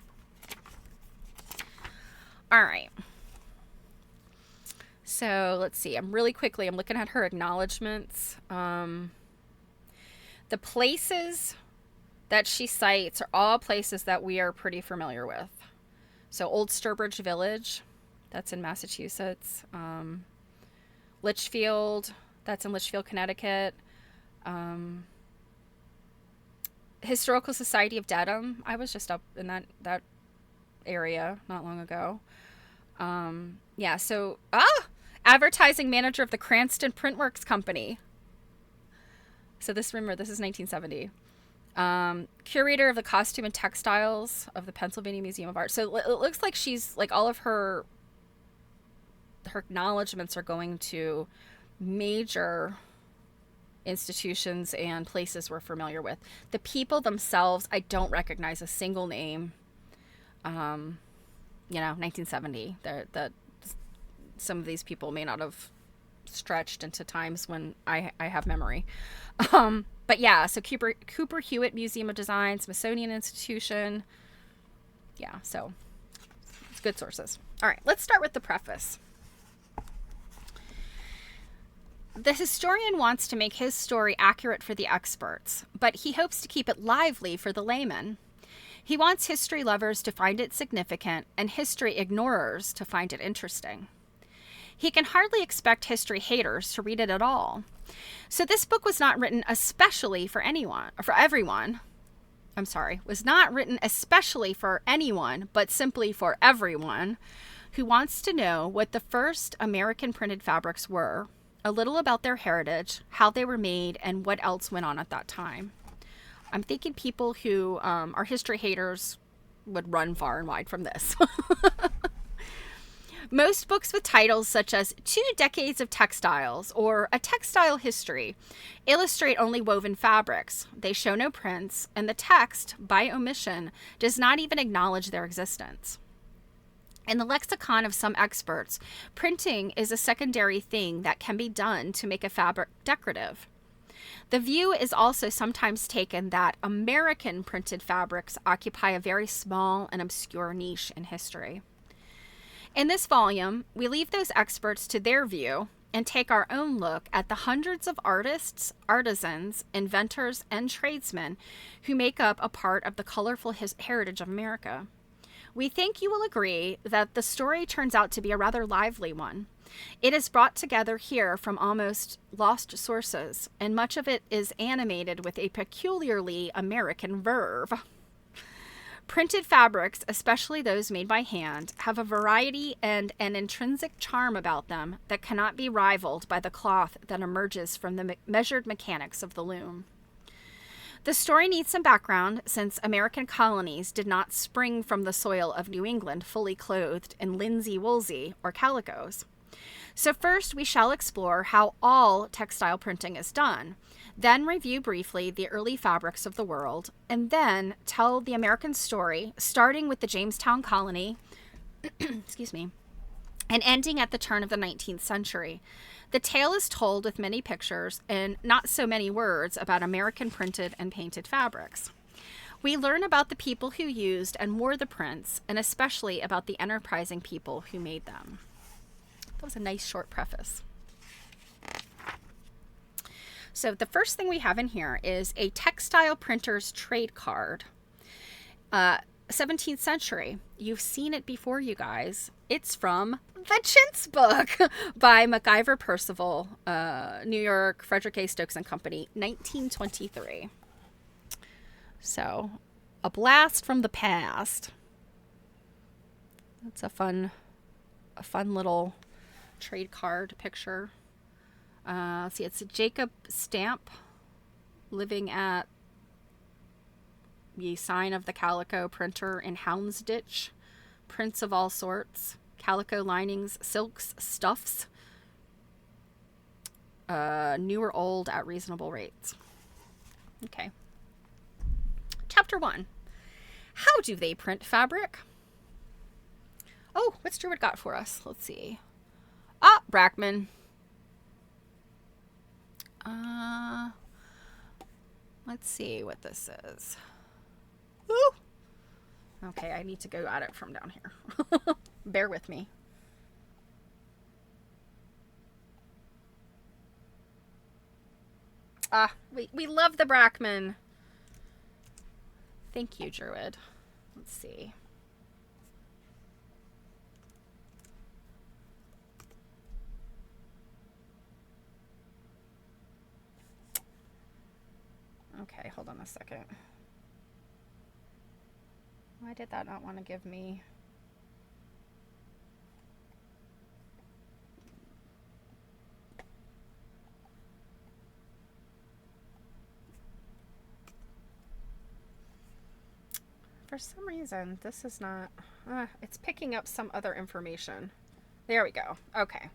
All right. So let's see. I'm looking at her acknowledgments. The places that she cites are all places that we are pretty familiar with. So Old Sturbridge Village, that's in Massachusetts. Litchfield, that's in Litchfield, Connecticut. Historical Society of Dedham. I was just up in that area not long ago. Yeah, so advertising manager of the Cranston Printworks Company. So this is 1970. Curator of the costume and textiles of the Pennsylvania Museum of Art. So it looks like she's like all of her acknowledgments are going to major institutions and places we're familiar with. The people themselves, I don't recognize a single name. 1970. That some of these people may not have stretched into times when I have memory. But yeah, so Cooper Hewitt Museum of Design, Smithsonian Institution. Yeah, so it's good sources. All right, let's start with the preface. The historian wants to make his story accurate for the experts, but he hopes to keep it lively for the layman. He wants history lovers to find it significant and history ignorers to find it interesting. He can hardly expect history haters to read it at all. So this book was not written especially for anyone, or for everyone. I'm sorry, was not written especially for anyone, but simply for everyone who wants to know what the first American printed fabrics were, a little about their heritage, how they were made, and what else went on at that time. I'm thinking people who are history haters would run far and wide from this. Most books with titles such as 2 Decades of Textiles or A Textile History illustrate only woven fabrics. They show no prints, and the text, by omission, does not even acknowledge their existence. In the lexicon of some experts, printing is a secondary thing that can be done to make a fabric decorative. The view is also sometimes taken that American printed fabrics occupy a very small and obscure niche in history. In this volume, we leave those experts to their view and take our own look at the hundreds of artists, artisans, inventors, and tradesmen who make up a part of the colorful heritage of America. We think you will agree that the story turns out to be a rather lively one. It is brought together here from almost lost sources, and much of it is animated with a peculiarly American verve. Printed fabrics, especially those made by hand, have a variety and an intrinsic charm about them that cannot be rivaled by the cloth that emerges from the measured mechanics of the loom. The story needs some background, since American colonies did not spring from the soil of New England fully clothed in linsey-woolsey or calicos. So first we shall explore how all textile printing is done, then review briefly the early fabrics of the world, and then tell the American story, starting with the Jamestown colony, excuse me, and ending at the turn of the 19th century. The tale is told with many pictures and not so many words about American printed and painted fabrics. We learn about the people who used and wore the prints, and especially about the enterprising people who made them. That was a nice short preface. So the first thing we have in here is a textile printer's trade card. 17th century. You've seen it before, you guys. It's from The Chintz Book by MacIver Percival, New York, Frederick A. Stokes and Company, 1923. So, a blast from the past. That's a fun little trade card picture. See, it's a Jacob Stamp living at the sign of the calico printer in Houndsditch. Prints of all sorts. Calico linings, silks, stuffs. New or old at reasonable rates. Okay. Chapter 1. How do they print fabric? Oh, what's Druid got for us? Let's see. Ah, Brackman. Let's see what this is. Ooh. Okay, I need to go at it from down here. Bear with me. Ah, we love the Brackman. Thank you, Druid. Let's see. Okay, hold on a second. Why did that not want to give me... For some reason, this is not... it's picking up some other information. There we go. Okay.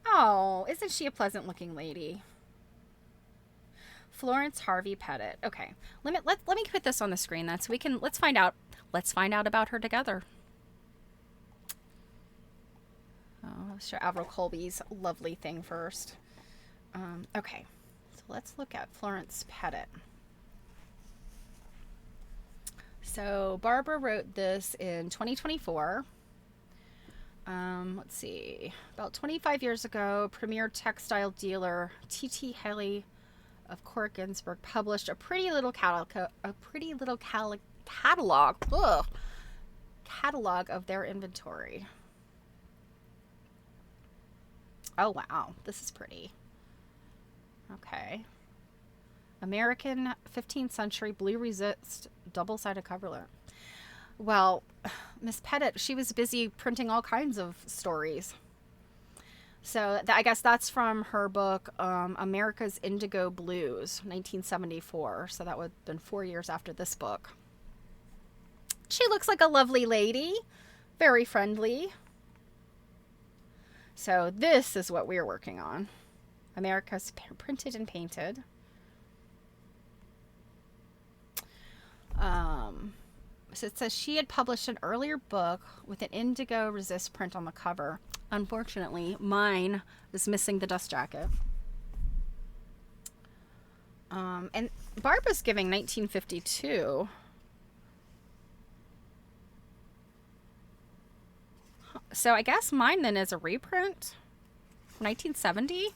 Oh, isn't she a pleasant looking lady? Florence Harvey Pettit. Okay. Let me put this on the screen then so we can let's find out about her together. I'll show Averil Colby's lovely thing first. Okay, so let's look at Florence Pettit. So Barbara wrote this in 2024. Let's see. About 25 years ago, premier textile dealer T.T. Haley of Court Ginsburg published a pretty little catalog of their inventory. Oh wow, this is pretty. Okay. American 15th century blue resist double-sided coverlet. Well, Miss Pettit, she was busy printing all kinds of stories. So I guess that's from her book, America's Indigo Blues, 1974. So that would have been 4 years after this book. She looks like a lovely lady, very friendly. So this is what we're working on. America's printed and painted. So it says she had published an earlier book with an indigo resist print on the cover. Unfortunately, mine is missing the dust jacket. And Barbara's giving 1952. So I guess mine then is a reprint. 1970?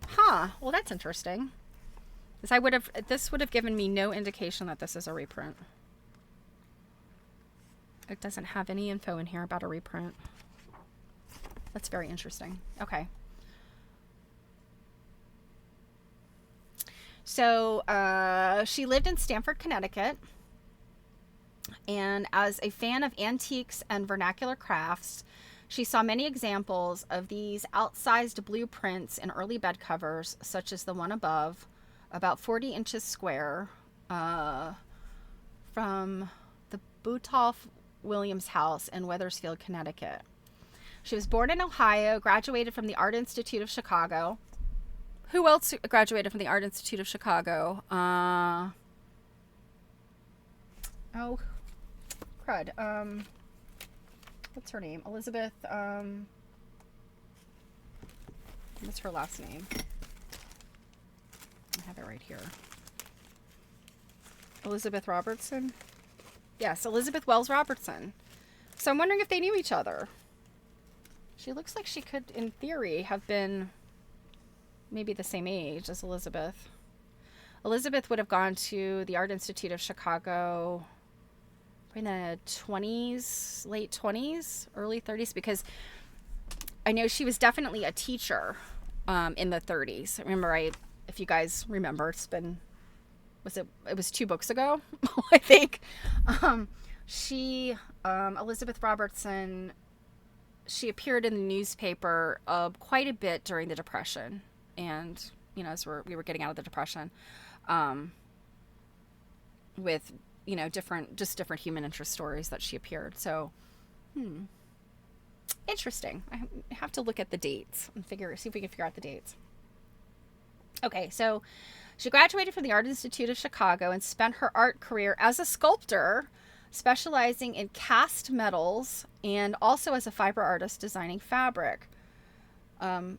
Huh. Well, that's interesting. This would have given me no indication that this is a reprint. It doesn't have any info in here about a reprint. That's very interesting. Okay. So she lived in Stamford, Connecticut. And as a fan of antiques and vernacular crafts, she saw many examples of these outsized blueprints in early bed covers, such as the one above, about 40 inches square, from the Butolph Williams House in Wethersfield, Connecticut. She was born in Ohio, graduated from the Art Institute of Chicago. Who else graduated from the Art Institute of Chicago? Oh, crud. What's her name? Elizabeth, what's her last name? I have it right here. Elizabeth Robertson? Yes, Elizabeth Wells Robertson. So I'm wondering if they knew each other. She looks like she could, in theory, have been maybe the same age as Elizabeth. Elizabeth would have gone to the Art Institute of Chicago in the 20s, late 20s, early 30s, because I know she was definitely a teacher in the 30s. Remember, if you guys remember, it was 2 books ago, I think. Elizabeth Robertson, she appeared in the newspaper quite a bit during the Depression, and as we were getting out of the Depression, with different human interest stories that she appeared. So, interesting. I have to look at the dates and see if we can figure out the dates. Okay, so she graduated from the Art Institute of Chicago and spent her art career as a sculptor, specializing in cast metals, and also as a fiber artist designing fabric. Her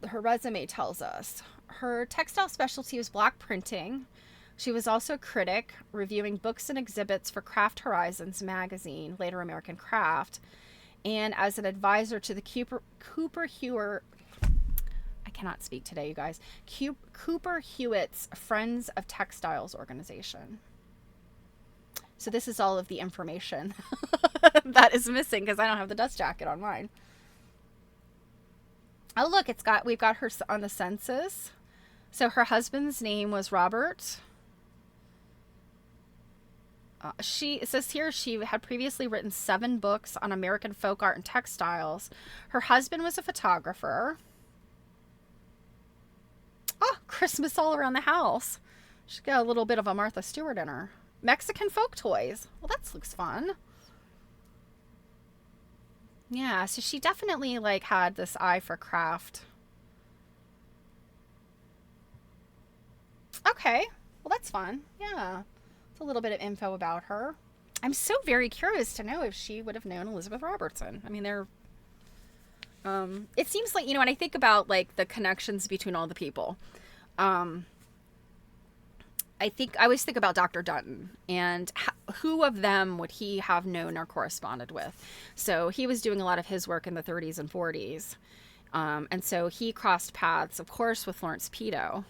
resume tells us her textile specialty was block printing. She was also a critic, reviewing books and exhibits for Craft Horizons magazine, later American Craft, and as an advisor to the Cooper Hewitt, I cannot speak today, you guys, Cooper Hewitt's Friends of Textiles organization. So this is all of the information that is missing because I don't have the dust jacket on mine. Oh, look, we've got her on the census. So her husband's name was Robert. It says here she had previously written 7 books on American folk art and textiles. Her husband was a photographer. Oh, Christmas all around the house. She's got a little bit of a Martha Stewart in her. Mexican folk toys. Well, that looks fun. Yeah, so she definitely had this eye for craft. Okay, well that's fun. Yeah, it's a little bit of info about her. I'm so very curious to know if she would have known Elizabeth Robertson. I mean, they're It seems like, when I think about like the connections between all the people, um, I always think about Dr. Dutton and who of them would he have known or corresponded with. So he was doing a lot of his work in the 30s and 40s. And so he crossed paths, of course, with Florence Peto.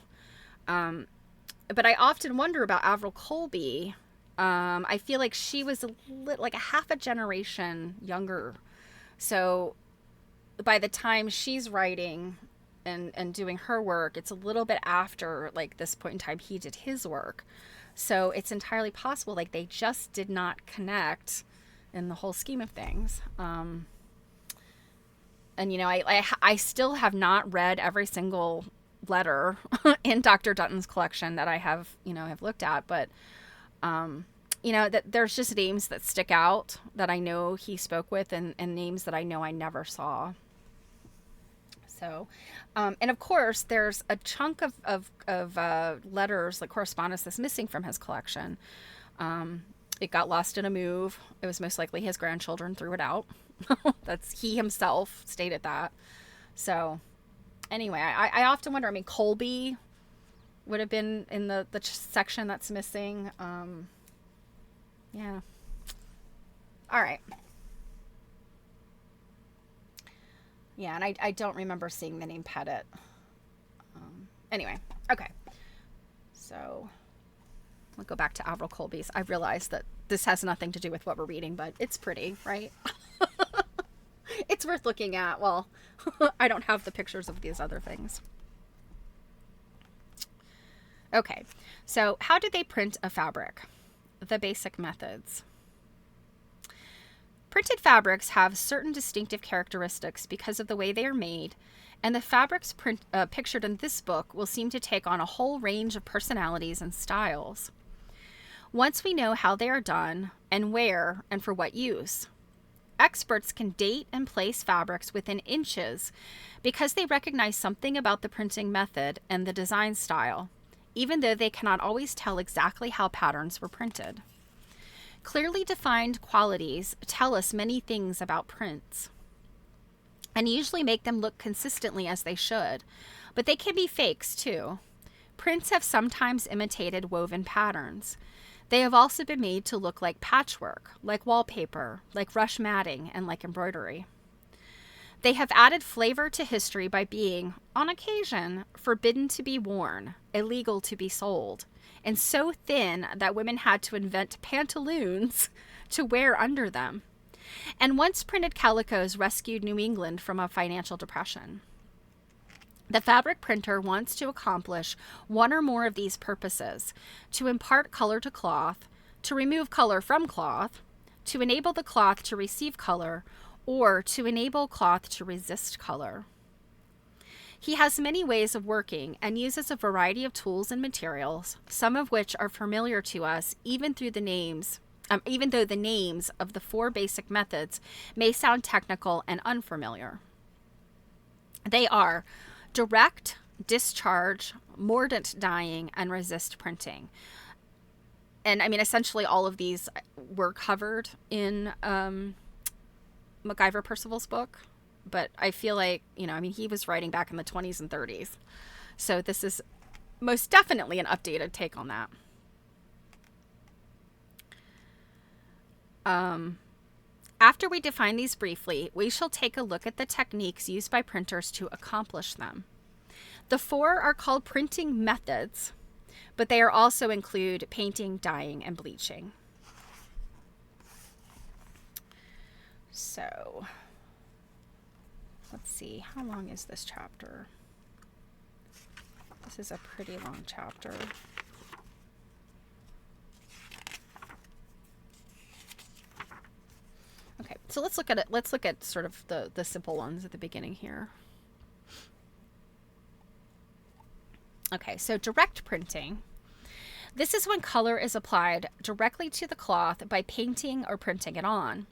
But I often wonder about Averil Colby. I feel like she was like a half a generation younger. So by the time she's writing and doing her work, it's a little bit after like this point in time he did his work. So it's entirely possible like they just did not connect in the whole scheme of things. And I still have not read every single letter in Dr. Dutton's collection that I have looked at, but that there's just names that stick out that I know he spoke with, and names that I know I never saw. So, and of course, there's a chunk of letters, like correspondence, that's missing from his collection. It got lost in a move. It was most likely his grandchildren threw it out. He himself stated that. So, anyway, I often wonder. I mean, Colby would have been in the section that's missing. Yeah. All right. Yeah, and I don't remember seeing the name Pettit. Anyway, okay. So we'll go back to Averil Colby's. I realize that this has nothing to do with what we're reading, but it's pretty, right? It's worth looking at. Well, I don't have the pictures of these other things. Okay, so how did they print a fabric? The basic methods. Printed fabrics have certain distinctive characteristics because of the way they are made, and the fabrics pictured in this book will seem to take on a whole range of personalities and styles. Once we know how they are done, and where, and for what use, experts can date and place fabrics within inches because they recognize something about the printing method and the design style, even though they cannot always tell exactly how patterns were printed. Clearly defined qualities tell us many things about prints, and usually make them look consistently as they should, but they can be fakes too. Prints have sometimes imitated woven patterns. They have also been made to look like patchwork, like wallpaper, like rush matting, and like embroidery. They have added flavor to history by being, on occasion, forbidden to be worn, illegal to be sold, and so thin that women had to invent pantaloons to wear under them. And once printed calicos rescued New England from a financial depression. The fabric printer wants to accomplish one or more of these purposes: to impart color to cloth, to remove color from cloth, to enable the cloth to receive color, or to enable cloth to resist color. He has many ways of working and uses a variety of tools and materials, some of which are familiar to us even though the names of the four basic methods may sound technical and unfamiliar. They are direct, discharge, mordant dyeing, and resist printing. And I mean, essentially all of these were covered in MacIver Percival's book. But I feel like, he was writing back in the 20s and 30s. So this is most definitely an updated take on that. After we define these briefly, we shall take a look at the techniques used by printers to accomplish them. The four are called printing methods, but they are also include painting, dyeing, and bleaching. So let's see, how long is this chapter? This is a pretty long chapter. Okay, so let's look at it. Let's look at sort of the simple ones at the beginning here. Okay, so direct printing. This is when color is applied directly to the cloth by painting or printing it on.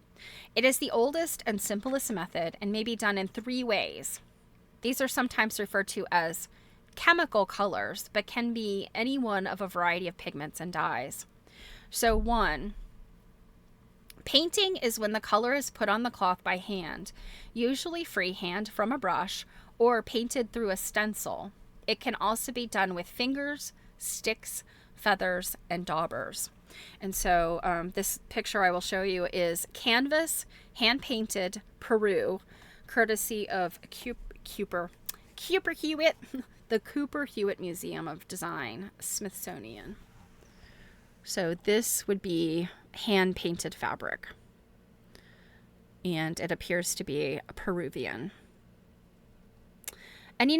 It is the oldest and simplest method and may be done in three ways. These are sometimes referred to as chemical colors, but can be any one of a variety of pigments and dyes. So 1, Painting is when the color is put on the cloth by hand, usually freehand from a brush or painted through a stencil. It can also be done with fingers, sticks, feathers, and daubers. And so this picture I will show you is canvas, hand-painted, Peru, courtesy of Cooper Hewitt, the Cooper Hewitt Museum of Design, Smithsonian. So this would be hand-painted fabric. And it appears to be Peruvian. And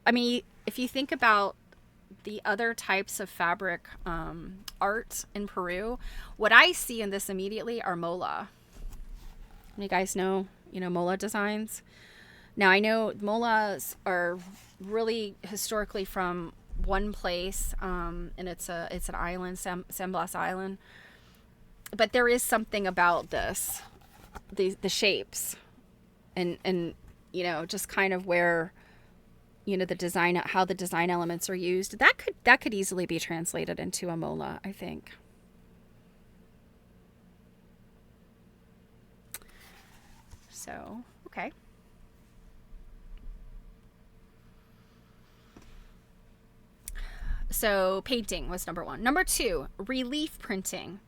I mean, if you think about the other types of fabric art in Peru, what I see in this immediately are mola. You guys know, mola designs. Now I know molas are really historically from one place, and it's an island, San Blas Island. But there is something about this, the shapes, and just kind of where the design, how the design elements are used. That could easily be translated into a mola, I think. So, okay. So painting was number 1. Number 2, relief printing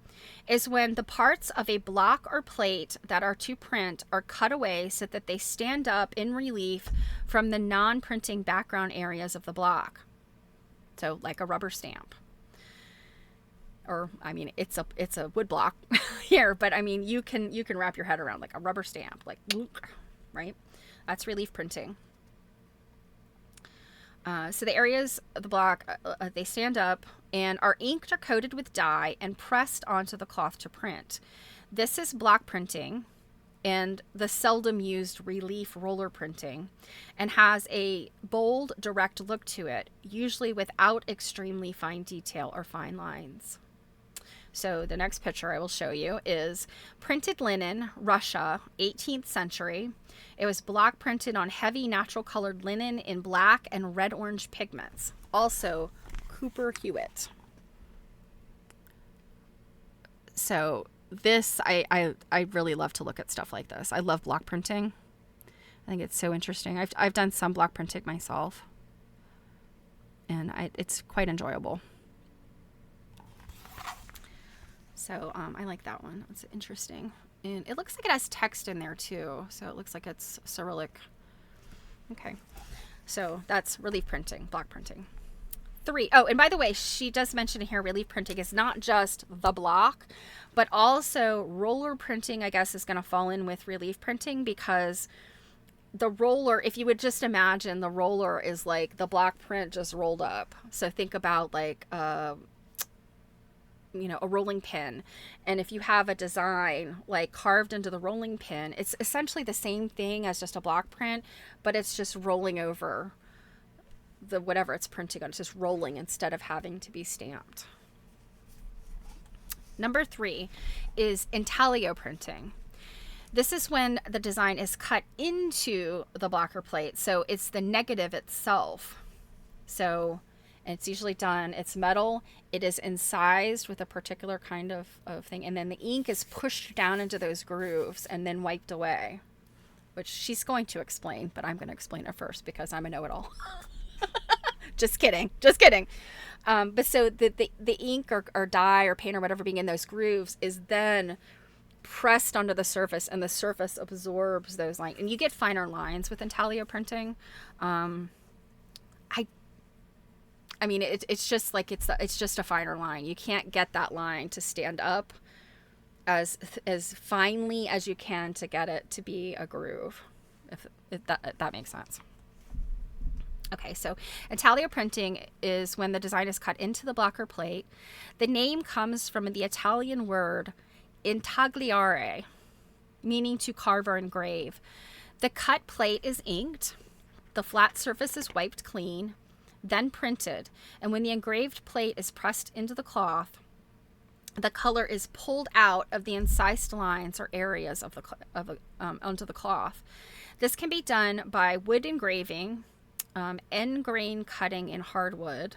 is when the parts of a block or plate that are to print are cut away so that they stand up in relief from the non-printing background areas of the block. So like a rubber stamp. Or, I mean, it's a wood block here, but I mean, you can wrap your head around like a rubber stamp, like, right? That's relief printing. So the areas of the block, they stand up and are inked or coated with dye and pressed onto the cloth to print. This is block printing and the seldom used relief roller printing, and has a bold, direct look to it, usually without extremely fine detail or fine lines. So the next picture I will show you is printed linen, Russia, 18th century. It was block printed on heavy natural colored linen in black and red-orange pigments. Also, Cooper Hewitt. So this, I really love to look at stuff like this. I love block printing. I think it's so interesting. I've done some block printing myself, and it's quite enjoyable. So I like that one. It's interesting. And it looks like it has text in there too. So it looks like it's Cyrillic. Okay. So that's relief printing, block printing. 3. Oh, and by the way, she does mention here relief printing is not just the block, but also roller printing, I guess, is going to fall in with relief printing, because the roller, if you would just imagine the roller is like the block print just rolled up. So think about like a rolling pin, and if you have a design like carved into the rolling pin, it's essentially the same thing as just a block print, but it's just rolling over the whatever it's printing on. It's just rolling instead of having to be stamped. Number 3 is intaglio printing. This is when the design is cut into the blocker plate, so it's the negative itself. So it's usually done, it's metal, it is incised with a particular kind of thing, and then the ink is pushed down into those grooves and then wiped away, which she's going to explain, but I'm going to explain it first because I'm a know-it-all. Just kidding. But so the ink or dye or paint or whatever being in those grooves is then pressed onto the surface, and the surface absorbs those lines. And you get finer lines with intaglio printing. I mean, it's just like it's just a finer line. You can't get that line to stand up as finely as you can to get it to be a groove, if that makes sense. Okay, so intaglio printing is when the design is cut into the blocker plate. The name comes from the Italian word intagliare, meaning to carve or engrave. The cut plate is inked, the flat surface is wiped clean, then printed, and when the engraved plate is pressed into the cloth, the color is pulled out of the incised lines or areas of onto the cloth. This can be done by wood engraving, end grain cutting in hardwood,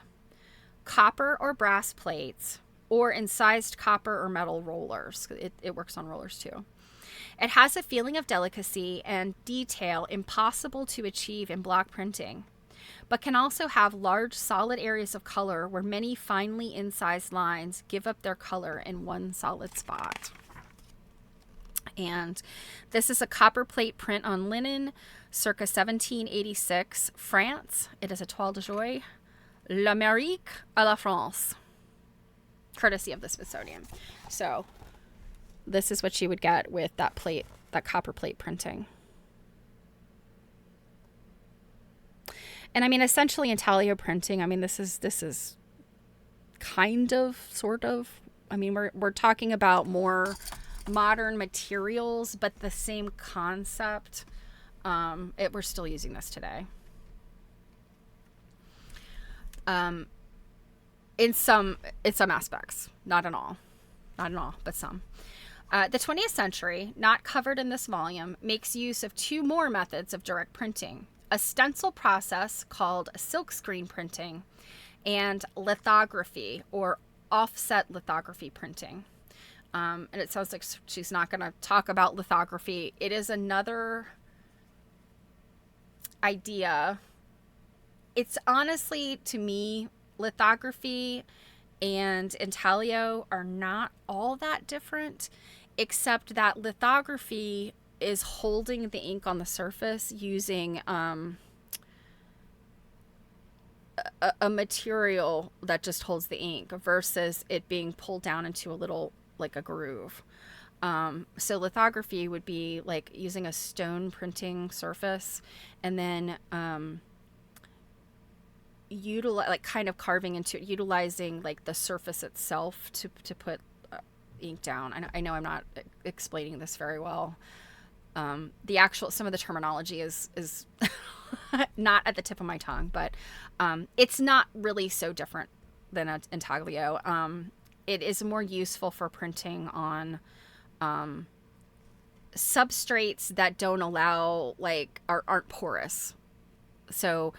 copper or brass plates, or incised copper or metal rollers. It works on rollers too. It has a feeling of delicacy and detail impossible to achieve in block printing, but can also have large solid areas of color where many finely incised lines give up their color in one solid spot. And this is a copper plate print on linen, circa 1786, France. It is a toile de joie, l'Amérique à la France, courtesy of the Smithsonian. So this is what you would get with that plate, that copper plate printing. And I mean, essentially intaglio printing, I mean, this is kind of, sort of, I mean, we're talking about more modern materials, but the same concept. We're still using this today. In some aspects, not in all, but some. The 20th century, not covered in this volume, makes use of two more methods of direct printing: a stencil process called silkscreen printing, and lithography or offset lithography printing. And it sounds like she's not going to talk about lithography. It is another idea. It's honestly, to me, lithography and intaglio are not all that different, except that lithography is holding the ink on the surface using a material that just holds the ink versus it being pulled down into a little, like a groove. So lithography would be like using a stone printing surface and then like kind of carving into it, utilizing like the surface itself to put ink down. I know I'm not explaining this very well. Some of the terminology is not at the tip of my tongue, but it's not really so different than an intaglio. It is more useful for printing on substrates that don't allow, like, aren't porous. So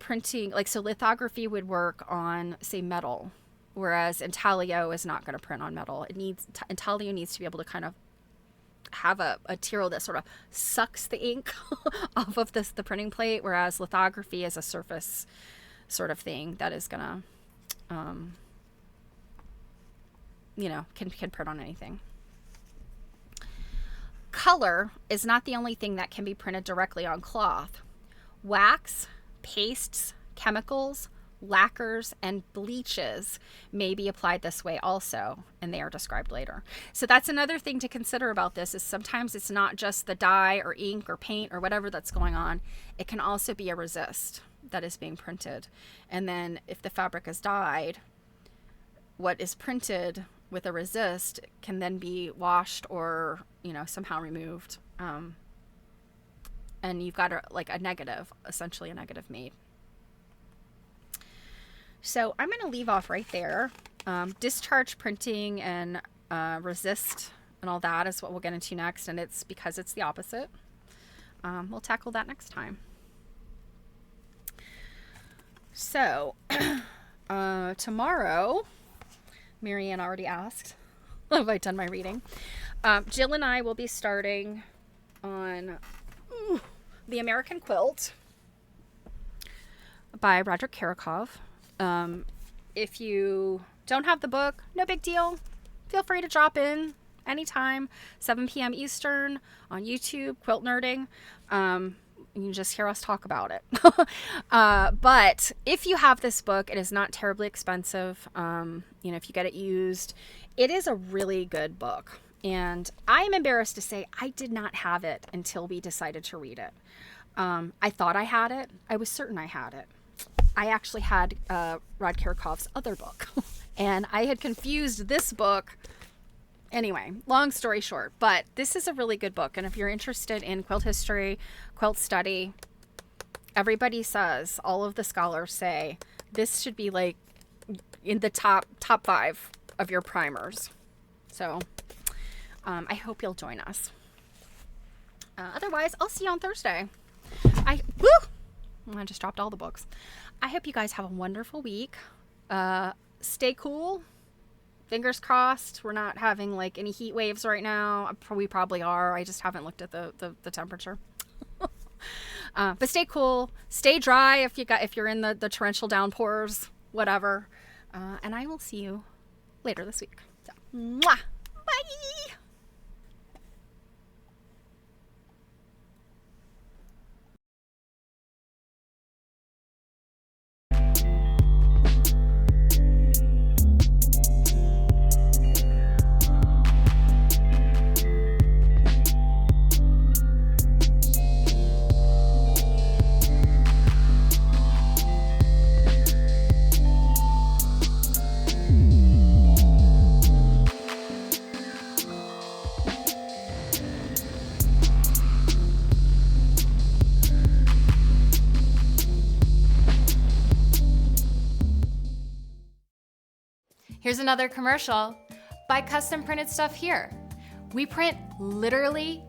lithography would work on, say, metal, whereas intaglio is not going to print on metal. Intaglio needs to be able to kind of have a material that sort of sucks the ink off of the printing plate, whereas lithography is a surface sort of thing that is gonna can print on anything. Color is not the only thing that can be printed directly on cloth. Wax, pastes, chemicals, lacquers, and bleaches may be applied this way also, and they are described later. So that's another thing to consider about this, is sometimes it's not just the dye or ink or paint or whatever that's going on. It can also be a resist that is being printed. And then if the fabric is dyed, what is printed with a resist can then be washed or, somehow removed. And you've got essentially a negative made. So I'm going to leave off right there. Discharge printing and resist and all that is what we'll get into next, and it's because it's the opposite. We'll tackle that next time. So tomorrow, Marianne already asked, have I done my reading? Jill and I will be starting on The American Quilt by Roderick Karakov. If you don't have the book, no big deal. Feel free to drop in anytime, 7 p.m. Eastern on YouTube, Quilt Nerding. You can just hear us talk about it. But if you have this book, it is not terribly expensive. If you get it used, it is a really good book. And I am embarrassed to say I did not have it until we decided to read it. I thought I had it. I was certain I had it. I actually had Rod Karakov's other book. And I had confused this book. Anyway, long story short, but this is a really good book. And if you're interested in quilt history, quilt study, everybody says, all of the scholars say, this should be like in the top 5 of your primers. So I hope you'll join us. Otherwise, I'll see you on Thursday. I just dropped all the books. I hope you guys have a wonderful week. Stay cool. Fingers crossed we're not having like any heat waves right now. We probably are. I just haven't looked at the temperature. But stay cool, stay dry if you're in the torrential downpours, whatever. And I will see you later this week. So, mwah! Bye! Here's another commercial. Buy custom printed stuff here. We print literally